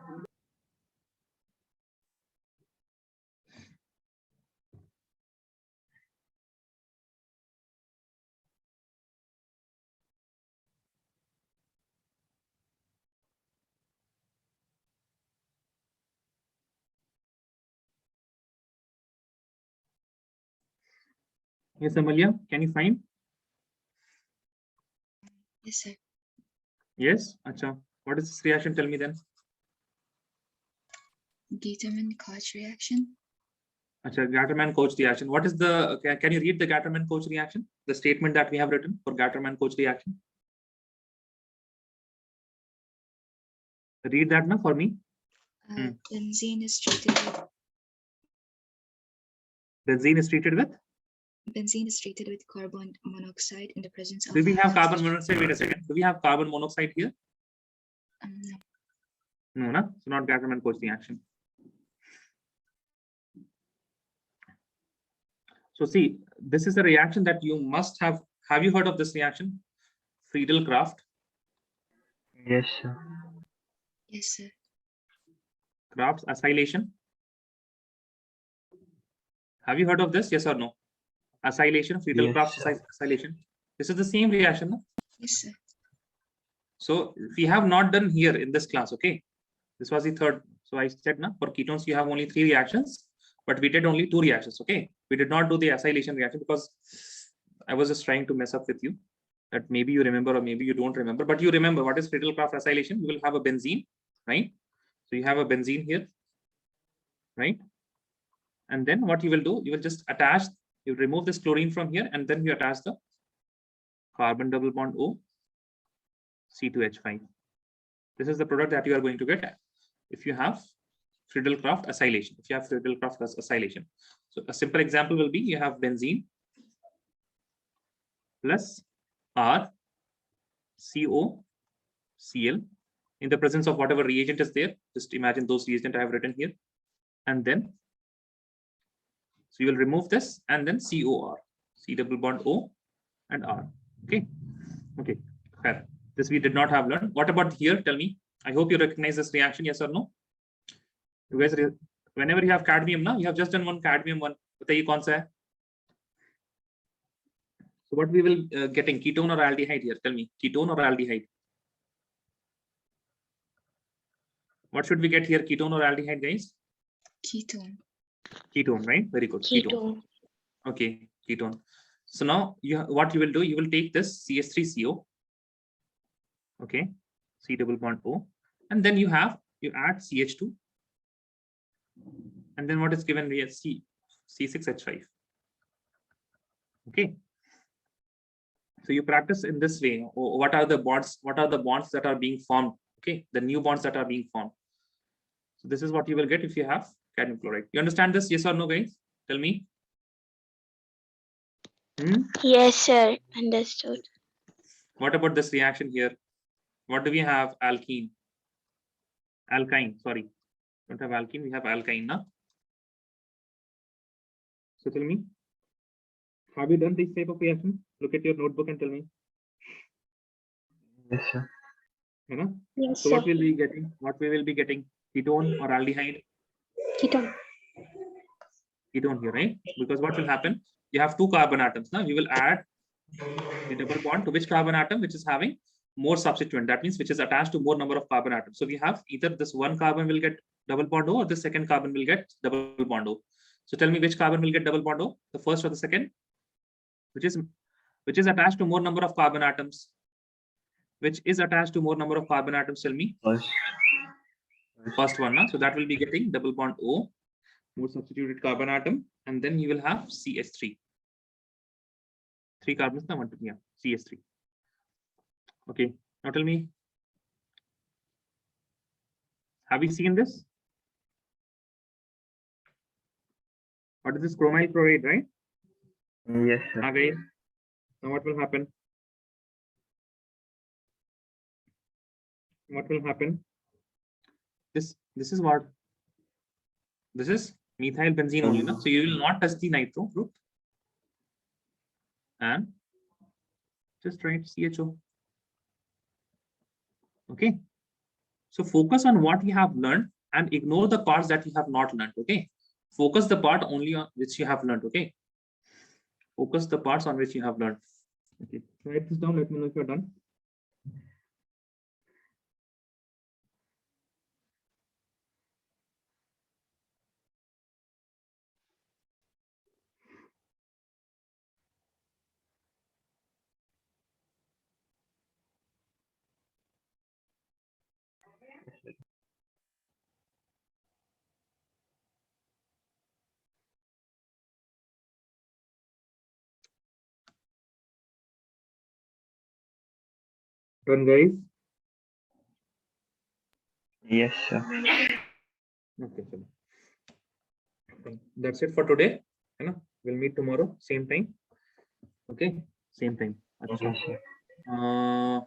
Yes, Amalia, can you find? Yes, sir. Yes, acha. What is this reaction? Tell me then. Gatterman-Koch reaction. Acha, Gatterman-Koch reaction. What is the? Can you read the Gatterman-Koch reaction? The statement that we have written for Gatterman-Koch reaction. Read that now for me. Benzene is treated with Benzene is treated with. carbon monoxide in the presence of. Do we have carbon monoxide? Wait a second. Do we have carbon monoxide here? No. No, no. So not Gatterman-Koch reaction. So see, this is a reaction that you must have. Have you heard of this reaction? Friedel-Crafts. Yes, sir. Yes, sir. Crafts acylation. Have you heard of this? Yes or no? Acylation, Friedel-Crafts Yes, acylation. This is the same reaction. No? Yes, sir. So we have not done here in this class. Okay, this was the third. So I said now for ketones you have only 3 reactions, but we did only 2 reactions. Okay, we did not do the acylation reaction because I was just trying to mess up with you. That maybe you remember or maybe you don't remember, but you remember what is Friedel-Crafts acylation. You will have a benzene, right? So you have a benzene here, right? And then what you will do, you will just attach, you remove this chlorine from here, and then you attach the carbon double bond O, C2H5. This is the product that you are going to get if you have Friedel-Crafts acylation. If you have Friedel-Crafts acylation. So a simple example will be you have benzene plus R, CO, Cl in the presence of whatever reagent is there. Just imagine those reagent I have written here. And then, so you will remove this and then COR, C double bond O and R. Okay. Okay. Fair. This we did not have learned. What about here? Tell me. I hope you recognize this reaction. Yes or no? You guys, whenever you have cadmium, now you have just done one cadmium one. बताइए कौन सा है? So what we will getting ketone or aldehyde here? Tell me, ketone or aldehyde? What should we get here? Ketone or aldehyde, guys? Ketone. Ketone, right? Very good. Ketone. Okay, ketone. So now what you will do? You will take this CH3CO. Okay, C double bond O, and then you add CH2, and then what is given here? C6H5. Okay. So you practice in this way. What are the bonds? What are the bonds that are being formed? Okay, the new bonds that are being formed. So this is what you will get if you have cadmium chloride. You understand this? Yes or no, guys? Tell me. Yes, sir. Understood. What about this reaction here? What do we have? Alkene. Alkyne, sorry. Don't have alkene, we have alkyne now. So tell me, have you done this type of reaction? Look at your notebook and tell me. yes, sir. Yes, So sir. what will we be getting? What we will be getting? Ketone or aldehyde? Ketone. Ketone here, right? Because what will happen? You have 2 carbon atoms. Now you will add the double bond to which carbon atom which is having more substituent. That means which is attached to more number of carbon atoms. So we have either this one carbon will get double bond O or the second carbon will get double bond O. So tell me which carbon will get double bond O, the first or the second? Which is attached to more number of carbon atoms. Which is attached to more number of carbon atoms? Tell me. First one, so that will be getting double bond O, more substituted carbon atom, and then you will have CH3. 3 carbons, now 1 to yeah, CH3. Okay, now tell me, have you seen this? What is this? Chromyl chloride, right? Yes, sir. Okay. Now what will happen? What will happen? This is what? This is methyl benzene only, no? So you will not touch the nitro group. And just write CHO. Okay. So focus on what you have learned and ignore the parts that you have not learned. Okay. Focus the part only on which you have learned. Okay. Focus the parts on which you have learned. Okay. Write this down. Let me know if you're done. Done, guys. Yes, sir. Okay. That's it for today. We'll meet tomorrow, same time. Okay. Same time. Yes, sir.